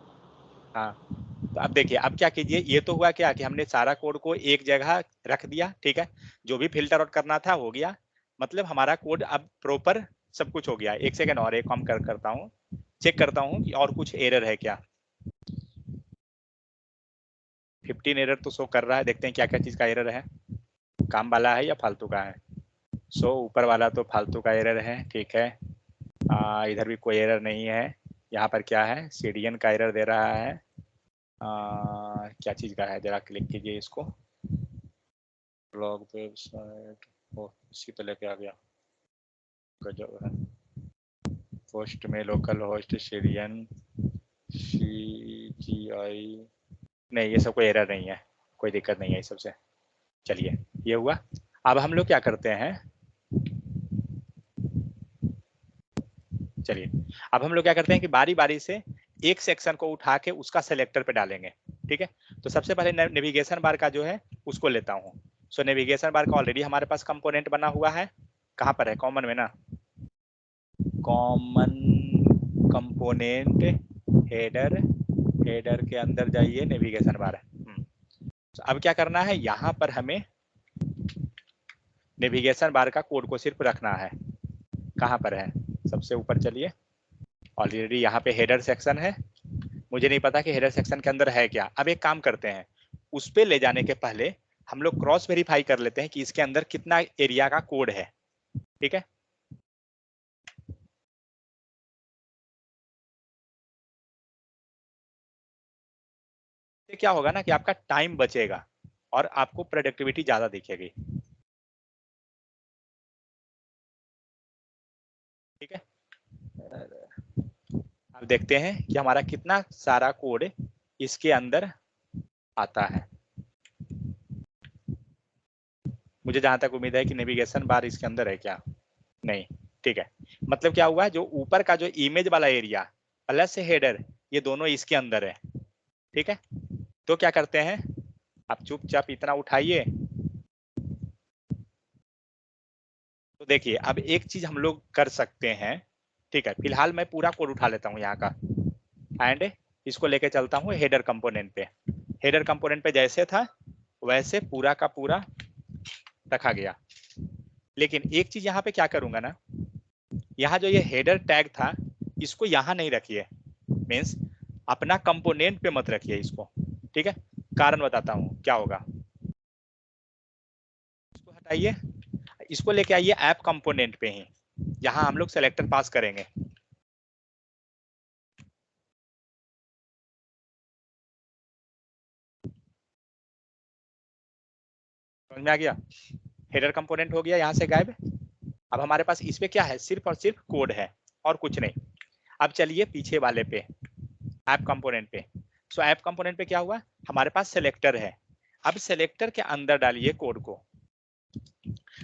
हाँ। तो अब देखिए, अब क्या कीजिए, ये तो हुआ क्या कि हमने सारा कोड को एक जगह रख दिया, ठीक है। जो भी फिल्टर आउट करना था हो गया, मतलब हमारा कोड अब प्रॉपर सब कुछ हो गया। एक सेकंड और एक काम करता हूँ, चेक करता हूँ कि और कुछ एरर है क्या। 15 एरर तो शो कर रहा है, देखते हैं क्या क्या चीज का एरर है, काम वाला है या फालतू का है। सो ऊपर वाला तो फालतू का एरर है, ठीक है। इधर भी कोई एरर नहीं है। यहाँ पर क्या है, CDN का एरर दे रहा है। क्या चीज का है, जरा क्लिक कीजिए इसको, ब्लॉग वेबसाइट, इसी पे लेके आ गया। का जो है पोस्ट में लोकल होस्ट सीरियन CGI, नहीं ये सब कोई एरर नहीं है, कोई दिक्कत नहीं है इस सबसे। चलिए ये हुआ। अब हम लोग क्या करते हैं, चलिए अब हम लोग क्या करते हैं कि बारी बारी से एक सेक्शन को उठा के उसका सेलेक्टर पे डालेंगे। ठीक है, तो सबसे पहले नेविगेशन बार का जो है उसको लेता हूँ। सो नेविगेशन बार का ऑलरेडी हमारे पास कंपोनेंट बना हुआ है, कहाँ पर है, कॉमन में ना, कॉमन कंपोनेंट हेडर, हेडर के अंदर जाइए नेविगेशन बार। तो अब क्या करना है, यहाँ पर हमें नेविगेशन बार का कोड को सिर्फ रखना है। कहाँ पर है, सबसे ऊपर चलिए, ऑलरेडी यहाँ पे हेडर सेक्शन है, मुझे नहीं पता कि हेडर सेक्शन के अंदर है क्या। अब एक काम करते हैं, उस पे ले जाने के पहले हम लोग क्रॉस वेरीफाई कर लेते हैं कि इसके अंदर कितना एरिया का कोड है। ठीक है, तो क्या होगा ना कि आपका टाइम बचेगा और आपको प्रोडक्टिविटी ज्यादा दिखेगी। ठीक है, अब देखते हैं कि हमारा कितना सारा कोड इसके अंदर आता है। मुझे जहां तक उम्मीद है कि नेविगेशन बार इसके अंदर है क्या, नहीं। ठीक है, मतलब क्या हुआ, जो ऊपर का जो इमेज वाला एरिया प्लस हेडर ये दोनों इसके अंदर है। ठीक है, तो क्या करते हैं, आप चुपचाप इतना उठाइए। तो देखिए अब एक चीज हम लोग कर सकते हैं। ठीक है, फिलहाल मैं पूरा कोड उठा लेता हूँ यहाँ का एंड इसको लेके चलता हूँ हेडर कंपोनेंट पे। हेडर कंपोनेंट पे जैसे था वैसे पूरा का पूरा रखा गया। लेकिन एक चीज यहाँ पे क्या करूंगा ना, यहाँ जो ये हेडर टैग था इसको यहाँ नहीं रखिए, मीन्स अपना कंपोनेंट पे मत रखिए इसको। ठीक है, कारण बताता हूँ क्या होगा। इसको हटाइए, इसको लेके आइए ऐप कंपोनेंट पे ही, यहाँ हम लोग सेलेक्टर पास करेंगे। समझ में आ गया, हेडर कंपोनेंट हो गया यहाँ से गायब। अब हमारे पास इस पे क्या है, सिर्फ और सिर्फ कोड है और कुछ नहीं। अब चलिए पीछे वाले पे, ऐप कंपोनेंट पे। सो ऐप कंपोनेंट पे क्या हुआ, हमारे पास सेलेक्टर है। अब सेलेक्टर के अंदर डालिए कोड को,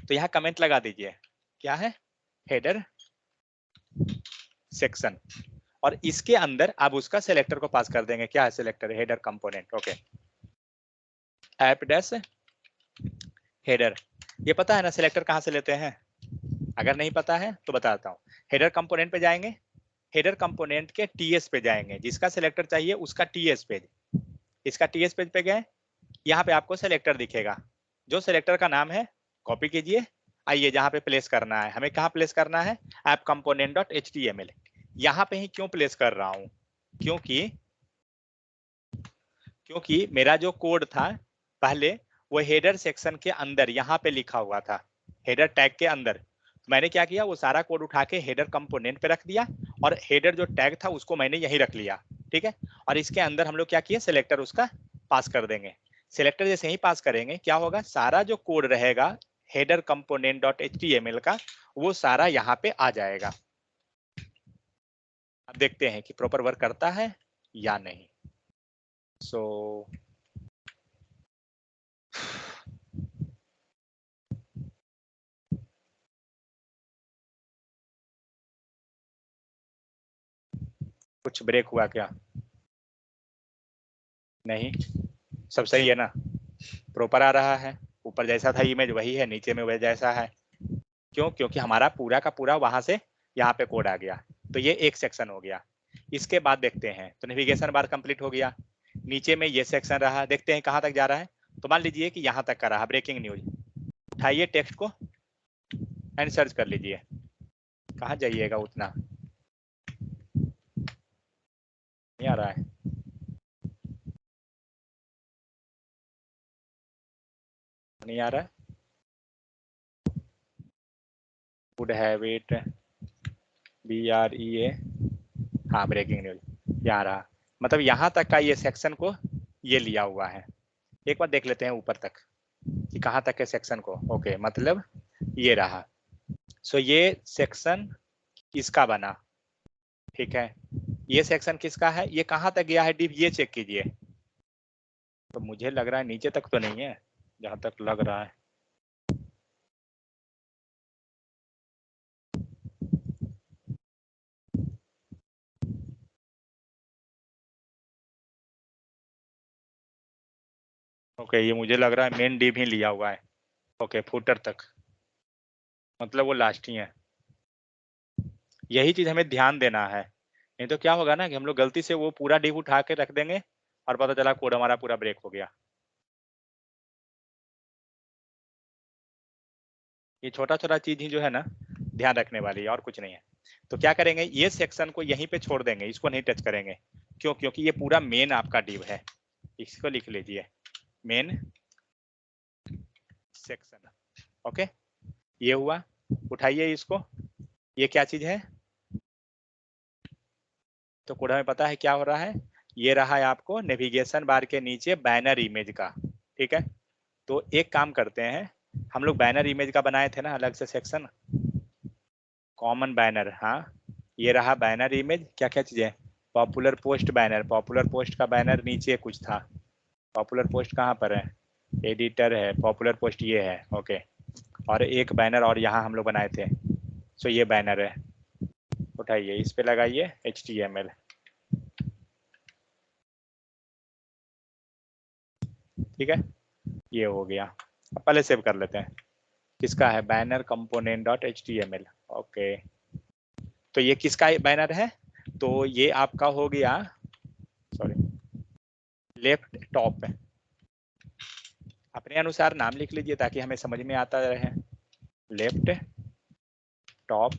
तो यहाँ कमेंट लगा दीजिए क्या है, हेडर सेक्शन, और इसके अंदर अब उसका सेलेक्टर को पास कर देंगे। क्या है selector, header component. Okay, app dash header, ये पता है ना सेलेक्टर कहाँ से लेते हैं, अगर नहीं पता है तो बताता हूँ। हेडर कंपोनेंट पे जाएंगे, हेडर कंपोनेंट के टीएस पे जाएंगे, जिसका सेलेक्टर चाहिए उसका टीएस पेज, इसका टीएस पेज पे गए, यहाँ पे आपको सेलेक्टर दिखेगा, जो सेलेक्टर का नाम है कॉपी कीजिए, आइए जहाँ पे प्लेस करना है, हमें कहाँ प्लेस करना है, ऐप कंपोनेंट डॉट HTML। यहाँ पे ही क्यों प्लेस कर रहा हूँ, क्योंकि मेरा जो कोड था पहले वो हेडर सेक्शन के अंदर यहाँ पे लिखा हुआ था, हेडर टैग के अंदर। मैंने क्या किया, वो सारा कोड उठा के हेडर कंपोनेंट पे रख दिया और हेडर जो टैग था उसको मैंने यहीं रख लिया। ठीक है, और इसके अंदर हम लोग क्या किए, सेलेक्टर उसका पास कर देंगे। सेलेक्टर जैसे ही पास करेंगे क्या होगा, सारा जो कोड रहेगा हेडर कंपोनेंट डॉट HTML का वो सारा यहाँ पे आ जाएगा। अब देखते हैं कि प्रॉपर वर्क करता है या नहीं। सो कुछ ब्रेक हुआ क्या, नहीं, सब सही है ना, प्रॉपर आ रहा है, ऊपर जैसा था इमेज वही है, नीचे में वह जैसा है। क्यों, क्योंकि हमारा पूरा का पूरा वहां से यहाँ पे कोड आ गया। तो ये एक सेक्शन हो गया। इसके बाद देखते हैं, तो नेविगेशन बार कंप्लीट हो गया, नीचे में ये सेक्शन रहा, देखते हैं कहाँ तक जा रहा है। तो मान लीजिए कि यहाँ तक का रहा, ब्रेकिंग न्यूज, उठाइए टेक्स्ट को एंड सर्च कर लीजिए। कहाँ जाइएगा, उतना नहीं आ रहा है, नहीं आ रहा है। गुड हैबिट BREA, हाँ ब्रेकिंग न्यूज, यहाँ रहा। मतलब यहाँ तक का ये सेक्शन को ये लिया हुआ है। एक बार देख लेते हैं ऊपर तक कि कहाँ तक है सेक्शन को। ओके, मतलब ये रहा। सो ये सेक्शन इसका बना, ठीक है। ये सेक्शन किसका है, ये कहाँ तक गया है डिव, ये चेक कीजिए। तो मुझे लग रहा है नीचे तक तो नहीं है, जहां तक लग रहा है। ओके, ये मुझे लग रहा है मेन डिव ही लिया हुआ है। ओके, फुटर तक, मतलब वो लास्ट ही है। यही चीज हमें ध्यान देना है, नहीं तो क्या होगा ना कि हम लोग गलती से वो पूरा डिव उठा के रख देंगे और पता चला कोड हमारा पूरा ब्रेक हो गया। ये छोटा छोटा चीज ही जो है ना ध्यान रखने वाली है, और कुछ नहीं है। तो क्या करेंगे, ये सेक्शन को यहीं पे छोड़ देंगे, इसको नहीं टच करेंगे। क्यों, क्योंकि ये पूरा मेन आपका डिव है। इसको लिख लीजिए, मेन सेक्शन। ओके, ये हुआ। उठाइए इसको, ये क्या चीज है, तो कोड हमें पता है क्या हो रहा है। ये रहा है आपको नेविगेशन बार के नीचे बैनर इमेज का, ठीक है। तो एक काम करते हैं, हम लोग बैनर इमेज का बनाए थे ना अलग से सेक्शन, कॉमन बैनर। हाँ, ये रहा बैनर इमेज। क्या क्या चीज है, popular post banner, popular post का बैनर नीचे कुछ था। पॉपुलर पोस्ट कहाँ पर है, एडिटर है, पॉपुलर पोस्ट ये है। ओके, और एक बैनर और यहाँ हम लोग बनाए थे। सो ये बैनर है, उठाइए, इस पे लगाइए HTML। ठीक है, ये हो गया। अब पहले सेव कर लेते हैं, किसका है, banner component dot HTML। Okay, तो ये किसका बैनर है, तो ये आपका हो गया, सॉरी, लेफ्ट टॉप। अपने अनुसार नाम लिख लीजिए ताकि हमें समझ में आता रहे। लेफ्ट टॉप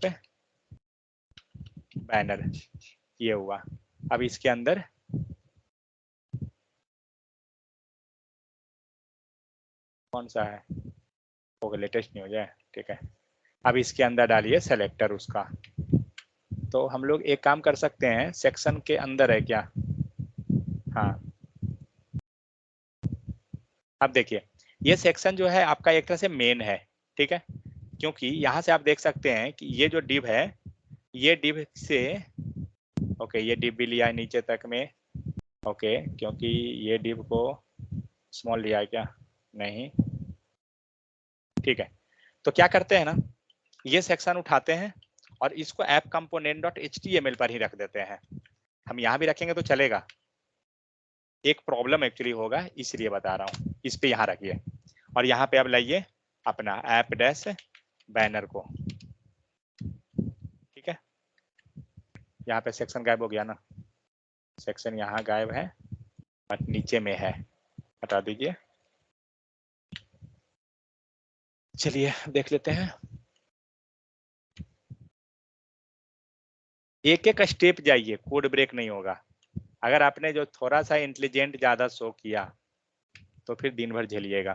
बैनर, ये हुआ। अब इसके अंदर कौन सा है, वो लेटेस्ट नहीं हो जाए, ठीक है। अब इसके अंदर डालिए सेलेक्टर उसका। तो हम लोग एक काम कर सकते हैं, सेक्शन के अंदर है क्या, हाँ। अब देखिए, ये सेक्शन जो है आपका एक तरह से मेन है, ठीक है। क्योंकि यहाँ से आप देख सकते हैं कि ये जो डिव है, ये डिव से, ओके, ये डिव भी लिया है नीचे तक में। ओके, क्योंकि ये डिव को स्मॉल लिया है क्या, नहीं, ठीक है। तो क्या करते हैं ना, ये सेक्शन उठाते हैं और इसको ऐप कंपोनेंट डॉट HTML पर ही रख देते हैं। हम यहाँ भी रखेंगे तो चलेगा, एक प्रॉब्लम एक्चुअली होगा इसलिए बता रहा हूँ। इस पे यहाँ रखिए और यहाँ पे अब लाइए अपना ऐप डैश बैनर को, ठीक है। यहाँ पे सेक्शन गायब हो गया ना, सेक्शन यहाँ गायब है और नीचे में है, हटा दीजिए। चलिए देख लेते हैं, एक एक स्टेप जाइए, कोड ब्रेक नहीं होगा। अगर आपने जो थोड़ा सा इंटेलिजेंट ज्यादा शो किया तो फिर दिन भर झेलिएगा।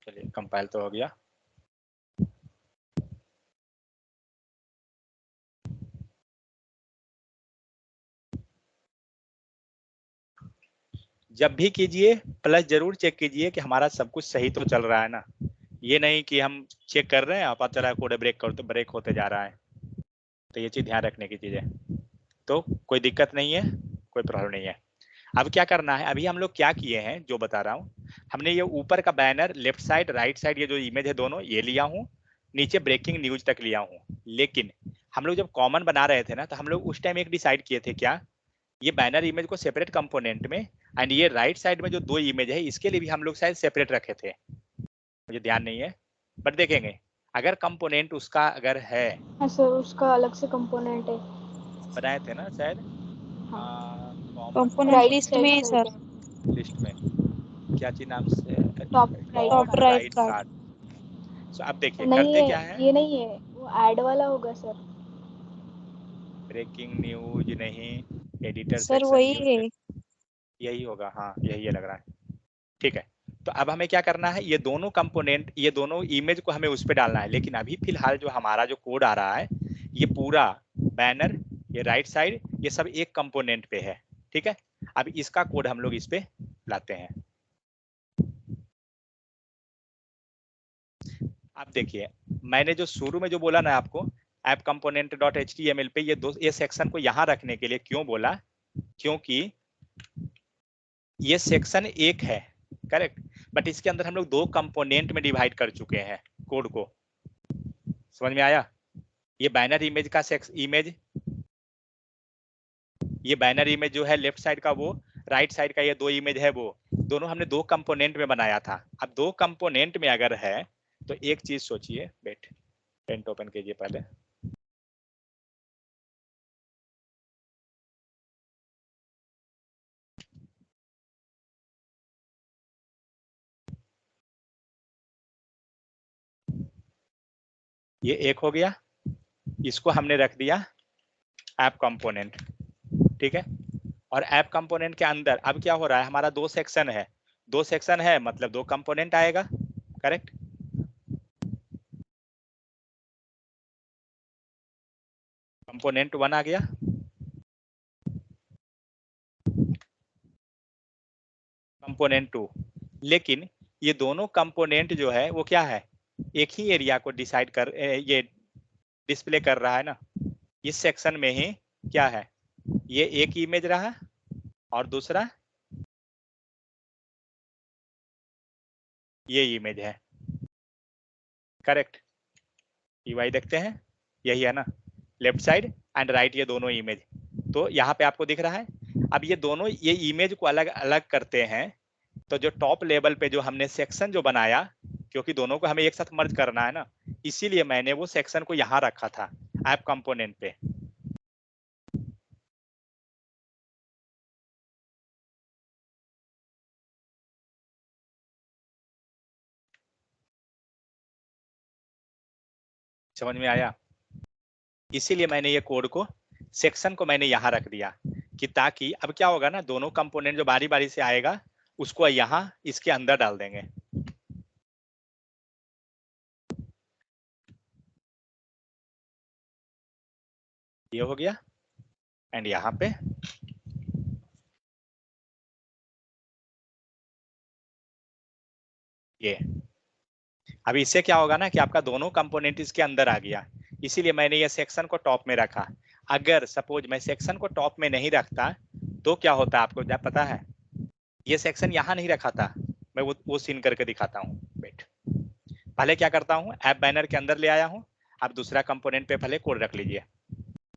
चलिए, कंपाइल तो हो गया। जब भी कीजिए प्लस जरूर चेक कीजिए कि हमारा सब कुछ सही तो चल रहा है ना। ये नहीं कि हम चेक कर रहे हैं और पता चला कोड ब्रेक होते जा रहा है। तो ये चीज ध्यान रखने की चीज है। तो कोई दिक्कत नहीं है, कोई प्रॉब्लम नहीं है। अब क्या करना है, अभी हम लोग क्या किए हैं जो बता रहा हूँ, हमने ये ऊपर का banner left side right side ये जो इमेज है दोनों ये लिया हूँ, नीचे ब्रेकिंग न्यूज तक लिया हूँ। लेकिन हम लोग जब कॉमन बना रहे थे ना, तो हम लोग उस टाइम एक डिसाइड किए थे क्या, ये बैनर इमेज को सेपरेट कंपोनेंट में, एंड ये राइट साइड में जो दो इमेज है इसके लिए भी हम लोग शायद सेपरेट रखे थे, मुझे ध्यान नहीं है, बट देखेंगे अगर कंपोनेंट उसका अगर है। हाँ सर, उसका अलग से कंपोनेंट है। बनाए थे ना शायद, हाँ, कॉमन राइट लिस्ट साइड में है साइड सर, लिस्ट में क्या चीज नाम से, top top right right card. Card. So अब देखिए नहीं करते है, क्या है, ये नहीं है, वो ऐड वाला होगा सर। ब्रेकिंग न्यूज नहीं, एडिटर सर सेक्शन वही न्यूज है। नहीं, यही होगा, हाँ यही है लग रहा है, ठीक है। तो अब हमें क्या करना है, ये दोनों कंपोनेंट, ये दोनों इमेज को हमें उस पे डालना है। लेकिन अभी फिलहाल जो हमारा जो कोड आ रहा है, ये पूरा बैनर, ये राइट साइड, ये सब एक कंपोनेंट पे है, ठीक है। अब इसका कोड हम लोग इस पे लाते हैं। अब देखिए, मैंने जो शुरू में जो बोला ना आपको, ऐप कंपोनेंट डॉट HTML पे ये सेक्शन को यहाँ रखने के लिए क्यों बोला, क्योंकि ये सेक्शन एक है, करेक्ट, बट इसके अंदर हम लोग दो कंपोनेंट में डिवाइड कर चुके हैं कोड को। समझ में आया? ये बैनर इमेज का इमेज, ये बैनर इमेज जो है लेफ्ट साइड का, वो राइट साइड का ये दो इमेज है, वो दोनों हमने दो कंपोनेंट में बनाया था। अब दो कंपोनेंट में अगर है तो एक चीज सोचिए, वेट, पेंट ओपन कीजिए पहले। ये एक हो गया, इसको हमने रख दिया ऐप कंपोनेंट, ठीक है। और ऐप कंपोनेंट के अंदर अब क्या हो रहा है, हमारा दो सेक्शन है, दो सेक्शन है मतलब दो कंपोनेंट आएगा, करेक्ट। कंपोनेंट 1 आ गया, कंपोनेंट 2, लेकिन ये दोनों कंपोनेंट जो है वो क्या है, एक ही एरिया को डिसाइड कर, ये डिस्प्ले कर रहा है ना। इस सेक्शन में ही क्या है, ये एक इमेज रहा और दूसरा ये इमेज है, करेक्ट। UI देखते हैं, यही है ना, लेफ्ट साइड एंड राइट, ये दोनों इमेज। तो यहाँ पे आपको दिख रहा है। अब ये दोनों ये इमेज को अलग अलग करते हैं, तो जो टॉप लेवल पे जो हमने सेक्शन जो बनाया, क्योंकि दोनों को हमें एक साथ मर्ज करना है ना, इसीलिए मैंने वो सेक्शन को यहाँ रखा था ऐप कंपोनेंट पे। समझ में आया? इसीलिए मैंने ये कोड को, सेक्शन को मैंने यहाँ रख दिया, कि ताकि अब क्या होगा ना, दोनों कंपोनेंट जो बारी बारी से आएगा उसको यहाँ इसके अंदर डाल देंगे। ये हो गया, एंड यहाँ पे ये। अब इससे क्या होगा ना कि आपका दोनों कंपोनेंट इसके अंदर आ गया, इसीलिए मैंने ये सेक्शन को टॉप में रखा। अगर सपोज मैं सेक्शन को टॉप में नहीं रखता तो क्या होता है आपको क्या पता है, ये सेक्शन यहाँ नहीं रखा था, मैं वो सीन करके दिखाता हूँ। वेट, पहले क्या करता हूँ, ऐप बैनर के अंदर ले आया हूँ। अब दूसरा कंपोनेंट पे पहले कोड रख लीजिए,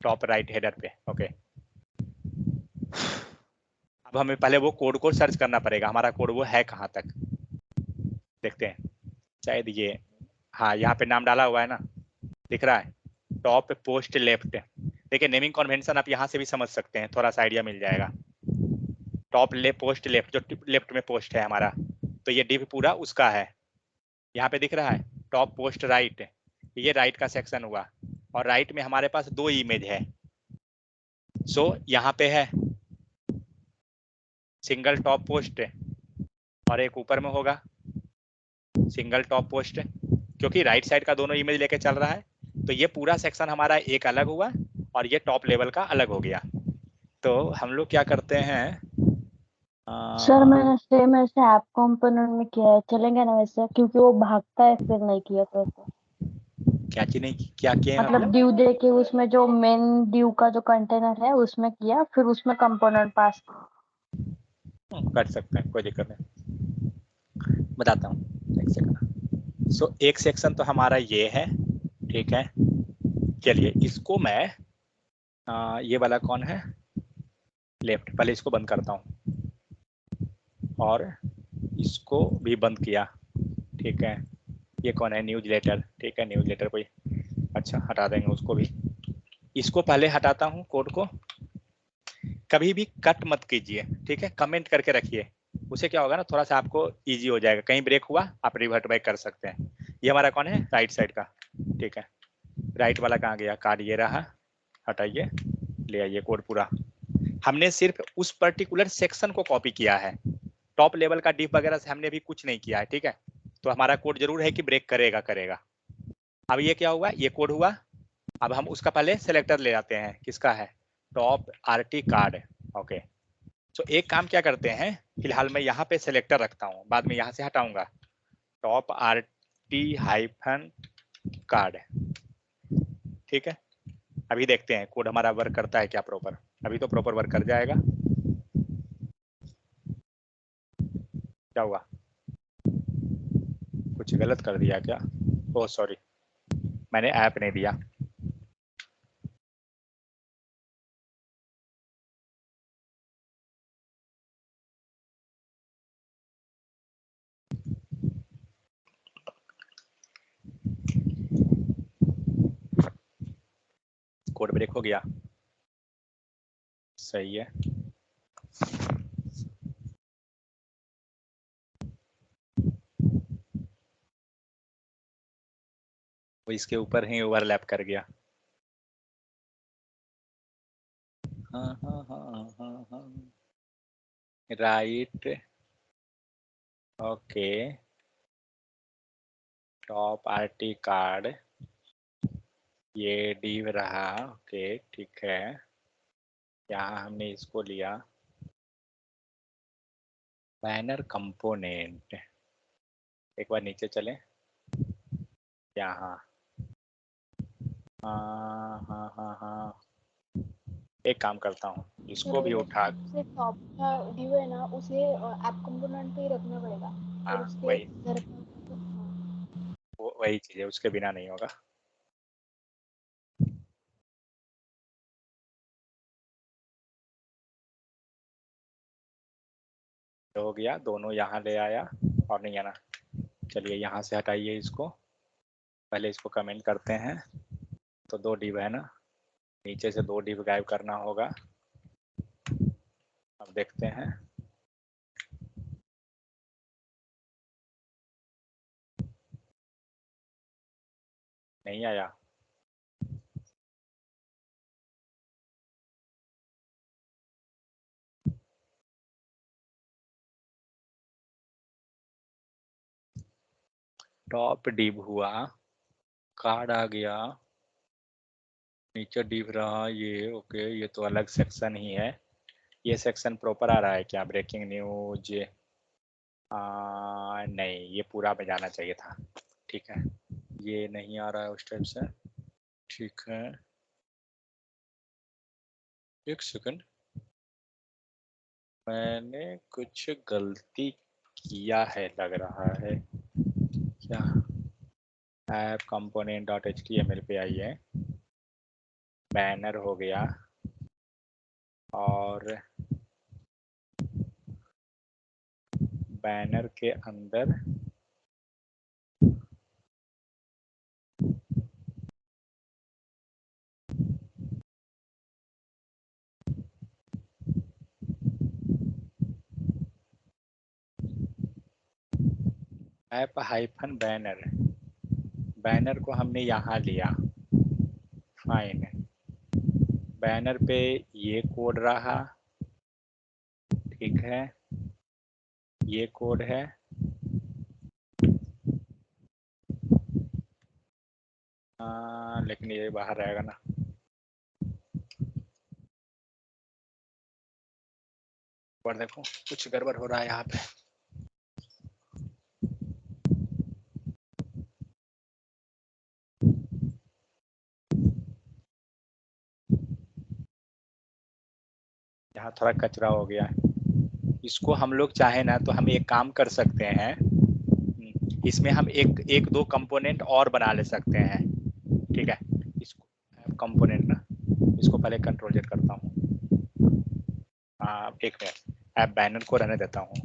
टॉप राइट हेडर पे, ओके। अब हमें पहले वो कोड को सर्च करना पड़ेगा, हमारा कोड वो है कहाँ तक, देखते हैं। शायद ये, हाँ यहाँ पे नाम डाला हुआ है ना, दिख रहा है, टॉप पोस्ट लेफ्ट। देखिए नेमिंग कन्वेंशन आप यहाँ से भी समझ सकते हैं, थोड़ा सा आइडिया मिल जाएगा। टॉप पोस्ट लेफ्ट, जो लेफ्ट में पोस्ट है हमारा, तो ये डिव पूरा उसका है। यहाँ पे दिख रहा है टॉप पोस्ट राइट, ये राइट का सेक्शन हुआ, और राइट में हमारे पास दो इमेज है। सो यहाँ पे है सिंगल टॉप पोस्ट, और एक ऊपर में होगा सिंगल टॉप पोस्ट, क्योंकि राइट साइड का दोनों इमेज लेके चल रहा है। तो ये पूरा सेक्शन हमारा एक अलग हुआ और ये टॉप लेवल का अलग हो गया। तो हम लोग क्या करते हैं, सर मैंने सेम ऐसे ऐप कंपोनेंट में किया है, चलेंगे ना वैसे, क्योंकि वो भागता है, फिर नहीं किया तो ऐसे। क्या चीज नहीं, क्या किया मतलब ड्यू दे के उसमें जो मेन ड्यू का जो कंटेनर है उसमें किया, फिर उसमें कंपोनेंट पास कर सकते हैं, कोई दिक्कत नहीं, बताता हूँ एक सेकंड। सो एक सेक्शन तो हमारा ये है, ठीक है। चलिए इसको मैं ये वाला कौन है, लेफ्ट, पहले इसको बंद करता हूँ और इसको भी बंद किया, ठीक है। ये कौन है, न्यूज़ लेटर, ठीक है, न्यूज़ लेटर कोई, अच्छा हटा देंगे उसको भी। इसको पहले हटाता हूँ कोड को। कभी भी कट मत कीजिए, ठीक है, कमेंट करके रखिए, उसे क्या होगा ना, थोड़ा सा आपको इजी हो जाएगा, कहीं ब्रेक हुआ आप रिवर्ट बैक कर सकते हैं। ये हमारा कौन है, राइट साइड का, ठीक है। राइट वाला कहाँ गया, कार्ड ये रहा, हटाइए, ले आइए कोड पूरा। हमने सिर्फ उस पर्टिकुलर सेक्शन को कॉपी किया है, टॉप लेवल का डिफ वगैरह से हमने भी कुछ नहीं किया है, ठीक है। तो हमारा कोड जरूर है कि ब्रेक करेगा। अब ये क्या हुआ, ये कोड हुआ। अब हम उसका पहले सेलेक्टर ले जाते हैं, किसका है, टॉप RT कार्ड। ओके, तो एक काम क्या करते हैं, फिलहाल मैं यहाँ पे सेलेक्टर रखता हूँ, बाद में यहाँ से हटाऊंगा, टॉप RT हाइफन कार्ड, ठीक है। अभी देखते हैं कोड हमारा वर्क करता है क्या प्रॉपर। अभी तो प्रॉपर वर्क कर जाएगा। क्या हुआ, कुछ गलत कर दिया क्या? ओह सॉरी, मैंने ऐप नहीं दिया। कोड ब्रेक हो गया, सही है। वो इसके ऊपर ही ओवरलैप कर गया। हाँ, right, okay, top RT card, ये डिव रहा, ओके ठीक है। यहाँ हमने इसको लिया बैनर कंपोनेंट। एक बार नीचे चलें, यहाँ हाँ, एक काम करता हूँ, इसको भी उठा, से टॉप का डिव है ना, उसे ऐप कंपोनेंट पे ही रखना पड़ेगा। हाँ और उसके वही इधर हाँ। वही चीज़ है, उसके बिना नहीं होगा। हो गया, दोनों यहाँ ले आया और नहीं आना। चलिए यहाँ से हटाइए इसको, पहले इसको कमेंट करते हैं। तो 2 डिव है ना, नीचे से 2 डिव गायब करना होगा। अब देखते हैं, नहीं आया। टॉप डिव हुआ, कार्ड आ गया, नीचे डिव रहा ये, ओके, ये तो अलग सेक्शन ही है। ये सेक्शन प्रॉपर आ रहा है क्या, ब्रेकिंग न्यूज? नहीं, ये पूरा में जाना चाहिए था, ठीक है। ये नहीं आ रहा है उस टाइप से, ठीक है। एक सेकंड, मैंने कुछ गलती किया है लग रहा है। क्या, ऐप कंपोनेंट .html पे आइए, बैनर हो गया, और बैनर के अंदर ऐप हाइफन बैनर, बैनर को हमने यहाँ लिया, फाइन। बैनर पे ये कोड रहा, ठीक है, ये कोड है, लेकिन ये बाहर रहेगा ना। पर देखो कुछ गड़बड़ हो रहा है यहाँ पे। यहाँ थोड़ा कचरा हो गया है, इसको हम लोग चाहे ना तो हम एक काम कर सकते हैं, इसमें हम एक दो कंपोनेंट और बना ले सकते हैं, ठीक है। इसको कंपोनेंट ना, इसको पहले कंट्रोल Z करता हूँ, एक मिनट, ऐप बैनर को रहने देता हूँ,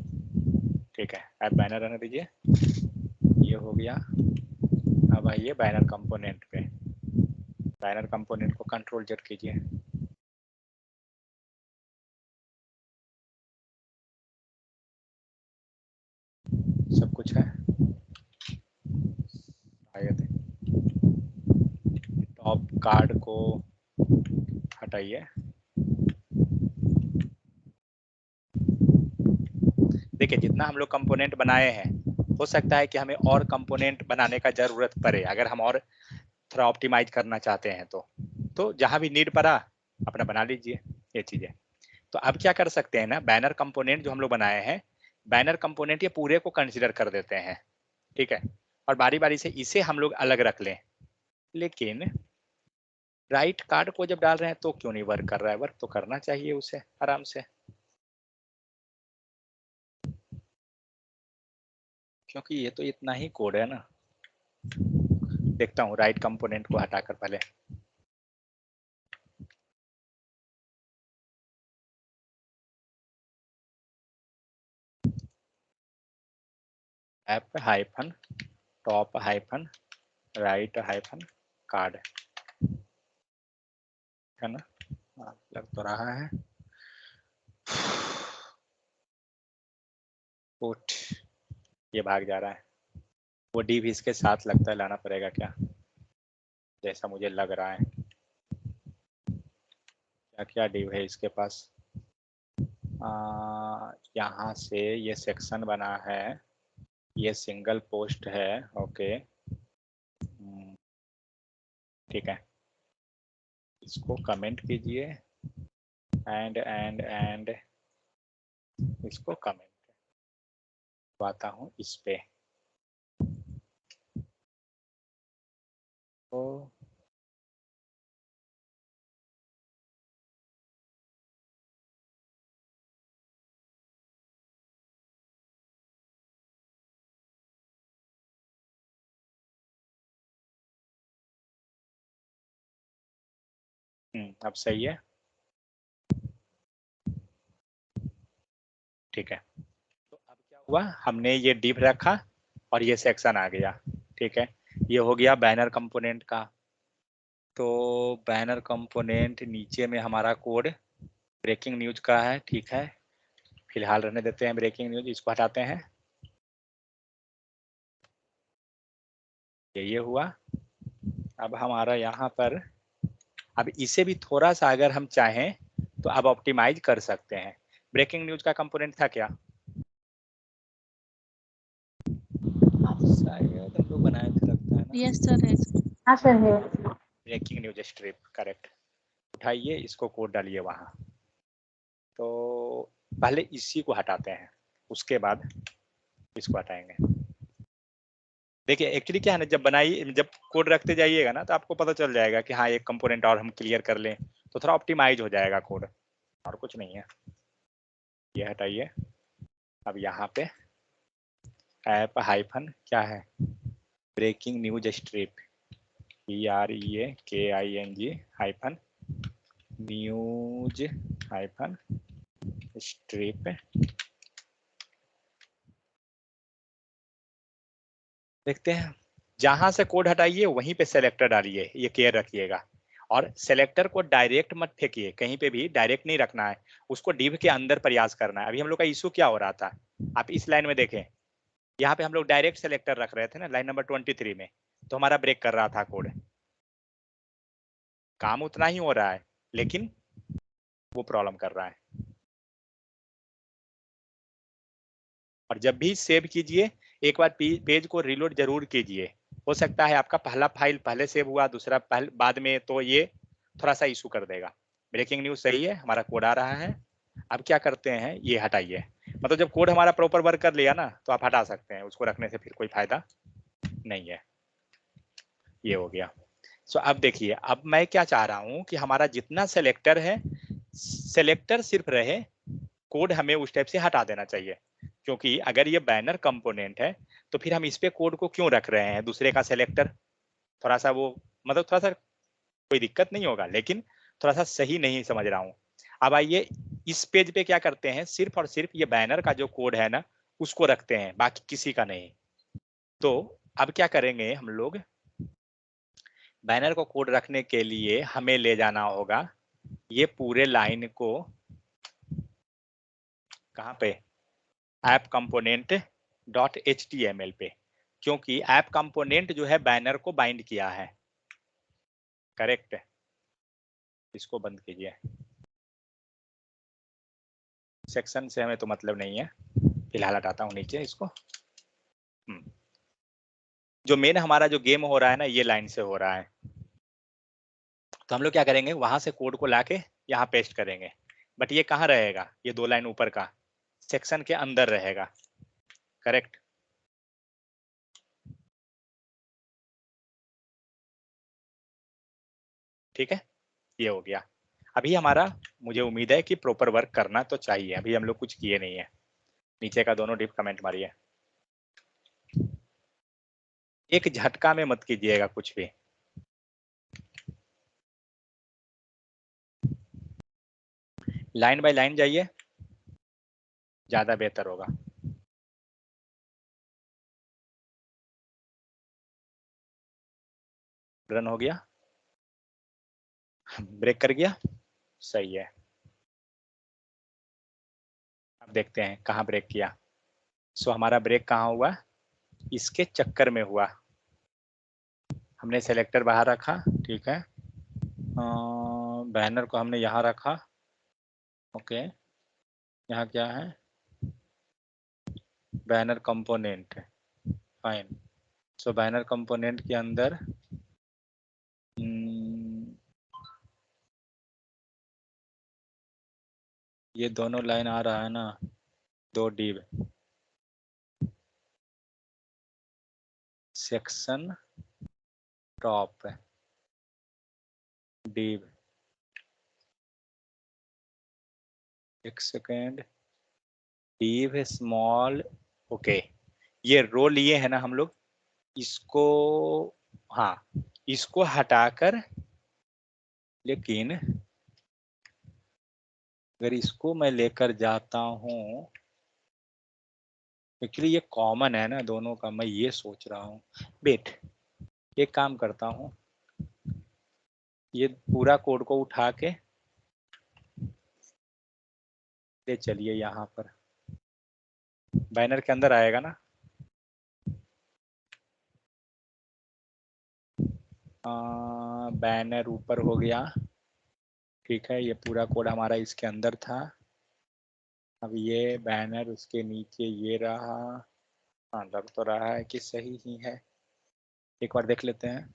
ठीक है। ऐप बैनर रहने दीजिए, ये हो गया। अब आइए बैनर कंपोनेंट पे, बैनर कंपोनेंट को कंट्रोल Z कीजिए, सब कुछ है शायद। टॉप कार्ड को हटाइए, देखिए जितना हम लोग कंपोनेंट बनाए हैं, हो सकता है कि हमें और कंपोनेंट बनाने का जरूरत पड़े, अगर हम और थोड़ा ऑप्टिमाइज करना चाहते हैं तो जहां भी नीड पड़ा अपना बना लीजिए ये चीजें। तो अब क्या कर सकते हैं ना, बैनर कंपोनेंट जो हम लोग बनाए हैं, बैनर कंपोनेंट ये पूरे को कंसिडर कर देते हैं, ठीक है, और बारी बारी से इसे हम लोग अलग रख लें। लेकिन राइट कार्ड को जब डाल रहे हैं तो क्यों नहीं वर्क कर रहा है? वर्क तो करना चाहिए उसे आराम से, क्योंकि ये तो इतना ही कोड है ना। देखता हूँ राइट कंपोनेंट को हटाकर पहले। App hyphen top hyphen right hyphen card, है ना? लग तो रहा है। पुट, ये भाग जा रहा है, वो डी भी इसके साथ लगता है, लाना पड़ेगा क्या, जैसा मुझे लग रहा है। क्या क्या डिव है इसके पास? यहाँ से ये सेक्शन बना है, ये सिंगल पोस्ट है, ओके ठीक है। इसको कमेंट कीजिए एंड इसको कमेंट आता हूँ इस पे। तो अब सही है, ठीक है। तो अब क्या हुआ, हमने ये डिव रखा और ये सेक्शन आ गया, ठीक है। ये हो गया बैनर कंपोनेंट का। तो बैनर कंपोनेंट नीचे में हमारा कोड ब्रेकिंग न्यूज का है, ठीक है, फिलहाल रहने देते हैं ब्रेकिंग न्यूज, इसको हटाते हैं। ये हुआ। अब हमारा यहाँ पर, अब इसे भी थोड़ा सा अगर हम चाहें तो अब ऑप्टिमाइज कर सकते हैं। ब्रेकिंग न्यूज का कंपोनेंट था क्या? शायद हम लोग बनाए थे लगता है ना। यस सर है। हाँ सर है। Breaking news strip, correct. उठाइए इसको, कोड डालिए वहाँ। तो पहले इसी को हटाते हैं, उसके बाद इसको हटाएंगे। देखिए एक्चुअली क्या है ना, जब बनाइए, जब कोड रखते जाइएगा ना तो आपको पता चल जाएगा कि हाँ एक कंपोनेंट और हम क्लियर कर लें तो थोड़ा ऑप्टिमाइज हो जाएगा कोड, और कुछ नहीं है। ये हटाइए। अब यहाँ पे ऐप हाइफन क्या है, breaking news strip, BREAKING hyphen news hyphen strip. देखते हैं, जहां से कोड हटाइए वहीं पे सेलेक्टर डालिए, ये केयर रखिएगा। और सेलेक्टर को डायरेक्ट मत फेंकिए, कहीं पे भी डायरेक्ट नहीं रखना है, उसको डिव के अंदर प्रयास करना है। अभी हम लोग का इशू क्या हो रहा था, आप इस लाइन में देखें, यहाँ पे हम लोग डायरेक्ट सेलेक्टर रख रहे थे ना, लाइन नंबर 23 में, तो हमारा ब्रेक कर रहा था कोड। काम उतना ही हो रहा है लेकिन वो प्रॉब्लम कर रहा है। और जब भी सेव कीजिए एक बार पेज को रिलोड जरूर कीजिए, हो सकता है आपका पहला फाइल पहले सेव हुआ, दूसरा बाद में, तो ये थोड़ा सा इशू कर देगा। ब्रेकिंग न्यूज सही है, हमारा कोड आ रहा है। अब क्या करते हैं, ये हटाइए, मतलब जब कोड हमारा प्रॉपर वर्क कर लिया ना तो आप हटा सकते हैं, उसको रखने से फिर कोई फायदा नहीं है। ये हो गया। सो अब देखिए, अब मैं क्या चाह रहा हूं कि हमारा जितना सेलेक्टर है, सेलेक्टर सिर्फ रहे, कोड हमें उस टाइप से हटा देना चाहिए। क्योंकि अगर ये बैनर कंपोनेंट है तो फिर हम इस पे कोड को क्यों रख रहे हैं, दूसरे का सेलेक्टर, थोड़ा सा वो, मतलब थोड़ा सा कोई दिक्कत नहीं होगा लेकिन थोड़ा सा सही नहीं समझ रहा हूँ। अब आइए इस पेज पे क्या करते हैं, सिर्फ और सिर्फ ये बैनर का जो कोड है ना उसको रखते हैं, बाकी किसी का नहीं। तो अब क्या करेंगे हम लोग, बैनर को कोड रखने के लिए हमें ले जाना होगा ये पूरे लाइन को कहाँ पे, ऐप कंपोनेंट .html पे, क्योंकि ऐप कंपोनेंट जो है बैनर को बाइंड किया है, करेक्ट। इसको बंद कीजिए, सेक्शन से हमें तो मतलब नहीं है। फिलहाल हटाता हूँ नीचे इसको। जो मेन हमारा जो गेम हो रहा है ना, ये लाइन से हो रहा है, तो हम लोग क्या करेंगे, वहां से कोड को लाके यहाँ पेस्ट करेंगे। बट ये कहाँ रहेगा, ये 2 लाइन ऊपर का सेक्शन के अंदर रहेगा। करेक्ट। ठीक है, ये हो गया। अभी हमारा, मुझे उम्मीद है कि प्रॉपर वर्क करना तो चाहिए। अभी हम लोग कुछ किए नहीं है। नीचे का दोनों डिप कमेंट मारिए। एक झटका में मत कीजिएगा कुछ भी। लाइन बाय लाइन जाइए, ज्यादा बेहतर होगा। रन हो गया, ब्रेक कर गया, सही है। अब देखते हैं कहाँ ब्रेक किया। सो हमारा ब्रेक कहाँ हुआ, इसके चक्कर में हुआ। हमने सेलेक्टर बाहर रखा, ठीक है, बैनर को हमने यहाँ रखा। ओके, यहाँ क्या है, बैनर कंपोनेंट है, फाइन। सो बैनर कंपोनेंट के अंदर ये दोनों लाइन आ रहा है ना, 2 डिव, सेक्शन टॉप डिव, एक सेकेंड, डिव स्मॉल। ओके, ये रो लिए है ना हम लोग, इसको, हाँ, इसको हटाकर, लेकिन अगर इसको मैं लेकर जाता हूं, एक्चुअली ये कॉमन है ना दोनों का, मैं ये सोच रहा हूँ। वेट, एक काम करता हूँ, ये पूरा कोड को उठा के ले चलिए यहाँ पर, बैनर के अंदर आएगा ना। बैनर ऊपर हो गया, ठीक है, ये पूरा कोड हमारा इसके अंदर था। अब ये बैनर उसके नीचे ये रहा। हाँ, लग तो रहा है कि सही ही है, एक बार देख लेते हैं।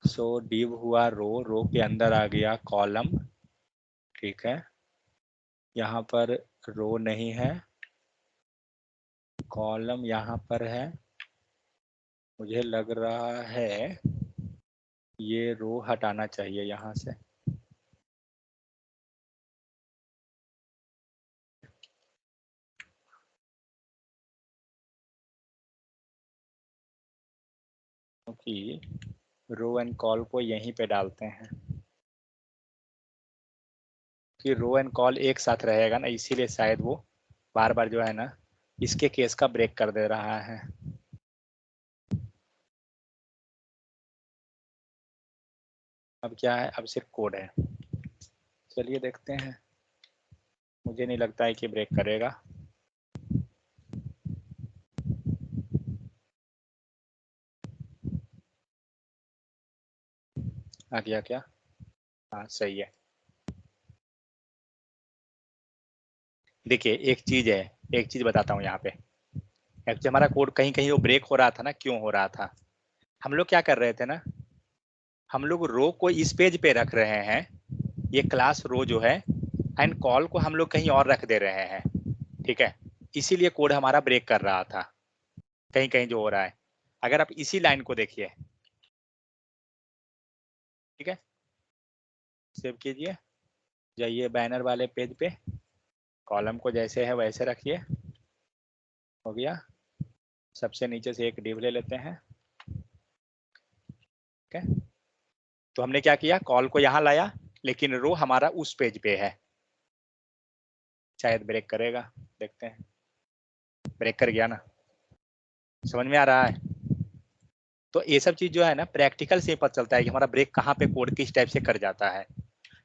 सो डिव हुआ रो, रो के अंदर आ गया कॉलम, ठीक है, यहाँ पर रो नहीं है, कॉलम यहाँ पर है। मुझे लग रहा है ये रो हटाना चाहिए यहाँ से। क्योंकि रो एंड कॉल को यहीं पे डालते हैं, कि रो एंड कॉल एक साथ रहेगा ना, इसीलिए शायद वो बार बार जो है ना इसके केस का ब्रेक कर दे रहा है। अब क्या है, अब सिर्फ कोड है। चलिए देखते हैं, मुझे नहीं लगता है कि ब्रेक करेगा। आ गया क्या, हाँ सही है। देखिए एक चीज है, एक चीज बताता हूँ यहाँ पे। एक्चुअली हमारा कोड कहीं कहीं वो ब्रेक हो रहा था ना, क्यों हो रहा था, हम लोग क्या कर रहे थे ना, हम लोग रो को इस पेज पे रख रहे हैं, ये क्लास रो जो है, एंड कॉल को हम लोग कहीं और रख दे रहे हैं, ठीक है, इसीलिए कोड हमारा ब्रेक कर रहा था कहीं कहीं जो हो रहा है। अगर आप इसी लाइन को देखिए, ठीक है, सेव कीजिए, जाइए बैनर वाले पेज पे, कॉलम को जैसे है वैसे रखिए, हो गया। सबसे नीचे से एक डिव ले लेते हैं, ठीक है। तो हमने क्या किया, कॉल को यहाँ लाया, लेकिन रो हमारा उस पेज पे है, शायद ब्रेक करेगा, देखते हैं। ब्रेक कर गया ना, समझ में आ रहा है। तो ये सब चीज जो है ना प्रैक्टिकल से पता चलता है कि हमारा ब्रेक कहाँ पे कोड किस टाइप से कर जाता है।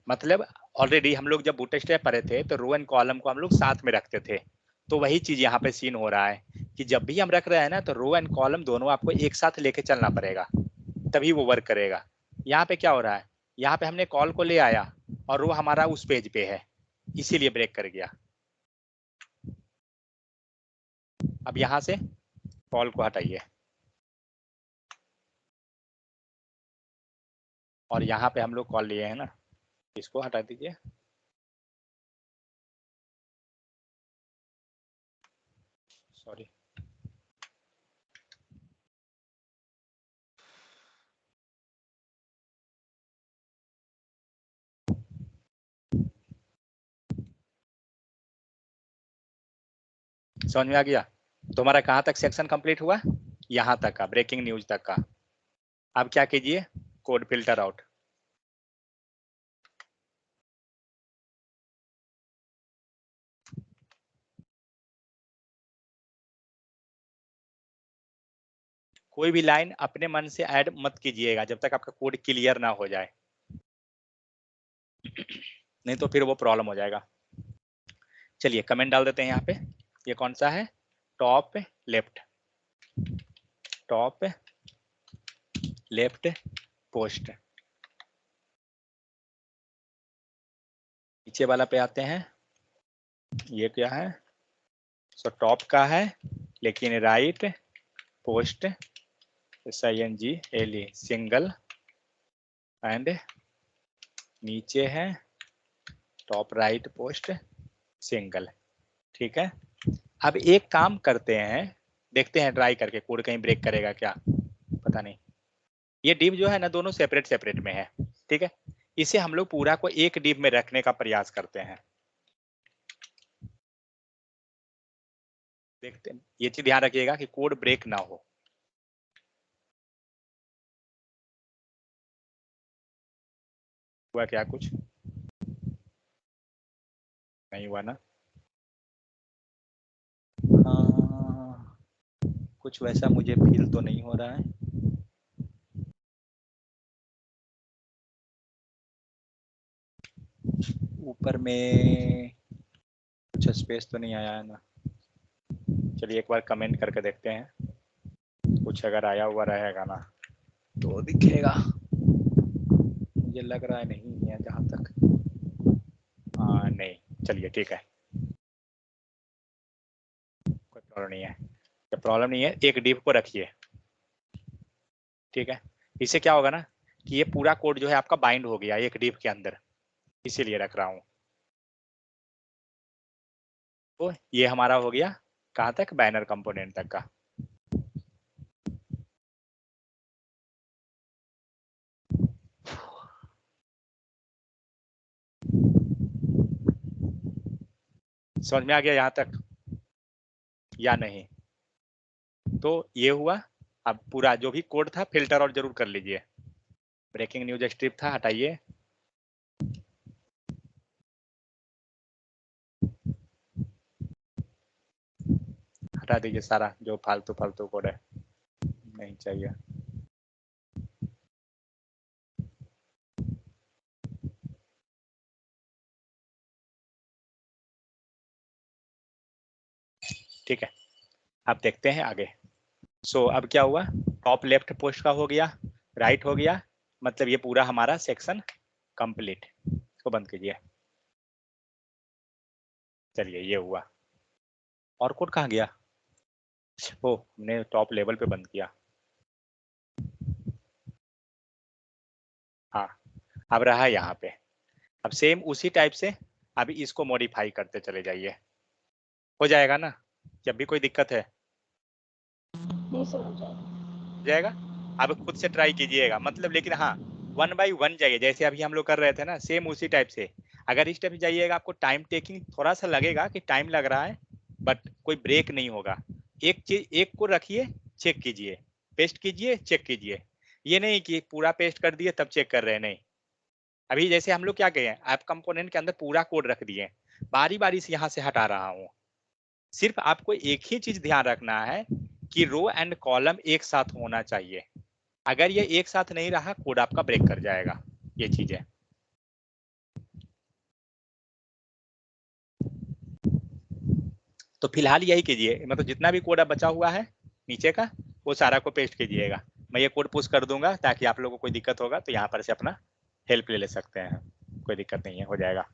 मतलब ऑलरेडी हम लोग जब बूटस्ट्रैप पढ़े थे तो रो एंड कॉलम को हम लोग साथ में रखते थे, तो वही चीज यहाँ पे सीन हो रहा है कि जब भी हम रख रहे हैं ना, तो रो एंड कॉलम दोनों आपको एक साथ लेके चलना पड़ेगा, तभी वो वर्क करेगा। यहाँ पे क्या हो रहा है, यहाँ पे हमने कॉल को ले आया और रो हमारा उस पेज पे है, इसीलिए ब्रेक कर गया। अब यहाँ से कॉल को हटाइए और यहाँ पे हम लोग कॉल लिए हैं ना, इसको हटा दीजिए। सॉरी, समझ में आ गया? तुम्हारा कहाँ तक सेक्शन कंप्लीट हुआ? यहाँ तक का, ब्रेकिंग न्यूज तक का। अब क्या कीजिए, कोड फिल्टर आउट। कोई भी लाइन अपने मन से ऐड मत कीजिएगा जब तक आपका कोड क्लियर ना हो जाए, नहीं तो फिर वो प्रॉब्लम हो जाएगा। चलिए कमेंट डाल देते हैं यहाँ पे। ये कौन सा है? Top left, top left post. नीचे वाला पे आते हैं, ये क्या है? सो टॉप का है लेकिन right post SINGLE single, and नीचे है टॉप राइट पोस्ट सिंगल। ठीक है, अब एक काम करते हैं, देखते हैं ट्राई करके कोड कहीं ब्रेक करेगा क्या, पता नहीं। ये डिव जो है ना दोनों सेपरेट सेपरेट में है, ठीक है। इसे हम लोग पूरा को एक डिव में रखने का प्रयास करते हैं। देखते हैं, ये चीज ध्यान रखिएगा कि कोड ब्रेक ना हो। हुआ क्या? कुछ नहीं हुआ ना? कुछ वैसा मुझे फील तो नहीं हो रहा है। ऊपर में कुछ स्पेस तो नहीं आया है ना? चलिए एक बार कमेंट करके देखते हैं, कुछ अगर आया हुआ रहेगा ना तो दिखेगा। मुझे लग रहा है नहीं है जहां तक। नहीं, चलिए ठीक है, कोई प्रॉब्लम नहीं है। जब प्रॉब्लम नहीं है, एक डिव को रखिए, ठीक है। इससे क्या होगा ना कि ये पूरा कोड जो है आपका बाइंड हो गया एक डिव के अंदर, इसीलिए रख रहा हूं। तो ये हमारा हो गया कहां तक? बैनर कंपोनेंट तक का। समझ में आ गया यहाँ तक या नहीं? तो ये हुआ। अब पूरा जो भी कोड था फिल्टर और जरूर कर लीजिए। ब्रेकिंग न्यूज स्ट्रिप था, हटाइए। हटा दीजिए सारा जो फालतू फालतू कोड है, नहीं चाहिए। ठीक है, अब देखते हैं आगे। सो अब क्या हुआ? टॉप लेफ्ट पोस्ट का हो गया, राइट हो गया, मतलब ये पूरा हमारा सेक्शन कंप्लीट। इसको बंद कीजिए। चलिए ये हुआ। और कोड कहाँ गया? ओ, हमने टॉप लेवल पे बंद किया। हाँ, अब रहा यहाँ पे। अब सेम उसी टाइप से अभी इसको मॉडिफाई करते चले जाइए, हो जाएगा ना? जब भी कोई दिक्कत है नहीं सर, हो जाएगा। हो जाएगा। अब खुद से ट्राई कीजिएगा, मतलब लेकिन हाँ 1 by 1 जाइए, जैसे अभी हम लोग कर रहे थे ना, सेम उसी टाइप से। अगर इस टाइप से जाइएगा आपको टाइम टेकिंग थोड़ा सा लगेगा कि टाइम लग रहा है, बट कोई ब्रेक नहीं होगा। एक चीज एक को रखिए, चेक कीजिए, पेस्ट कीजिए, चेक कीजिए। ये नहीं कि पूरा पेस्ट कर दिए तब चेक कर रहे हैं, नहीं। अभी जैसे हम लोग क्या किए, ऐप कंपोनेंट के अंदर पूरा कोड रख दिए, बारी बारी से यहाँ से हटा रहा हूँ। सिर्फ आपको एक ही चीज ध्यान रखना है कि रो एंड कॉलम एक साथ होना चाहिए। अगर ये एक साथ नहीं रहा, कोड आपका ब्रेक कर जाएगा। ये चीज है। तो फिलहाल यही कीजिए, मतलब जितना भी कोड अब बचा हुआ है नीचे का, वो सारा को पेस्ट कीजिएगा। मैं ये कोड पुश कर दूंगा ताकि आप लोगों को कोई दिक्कत होगा तो यहाँ पर से अपना हेल्प ले सकते हैं। कोई दिक्कत नहीं है, हो जाएगा।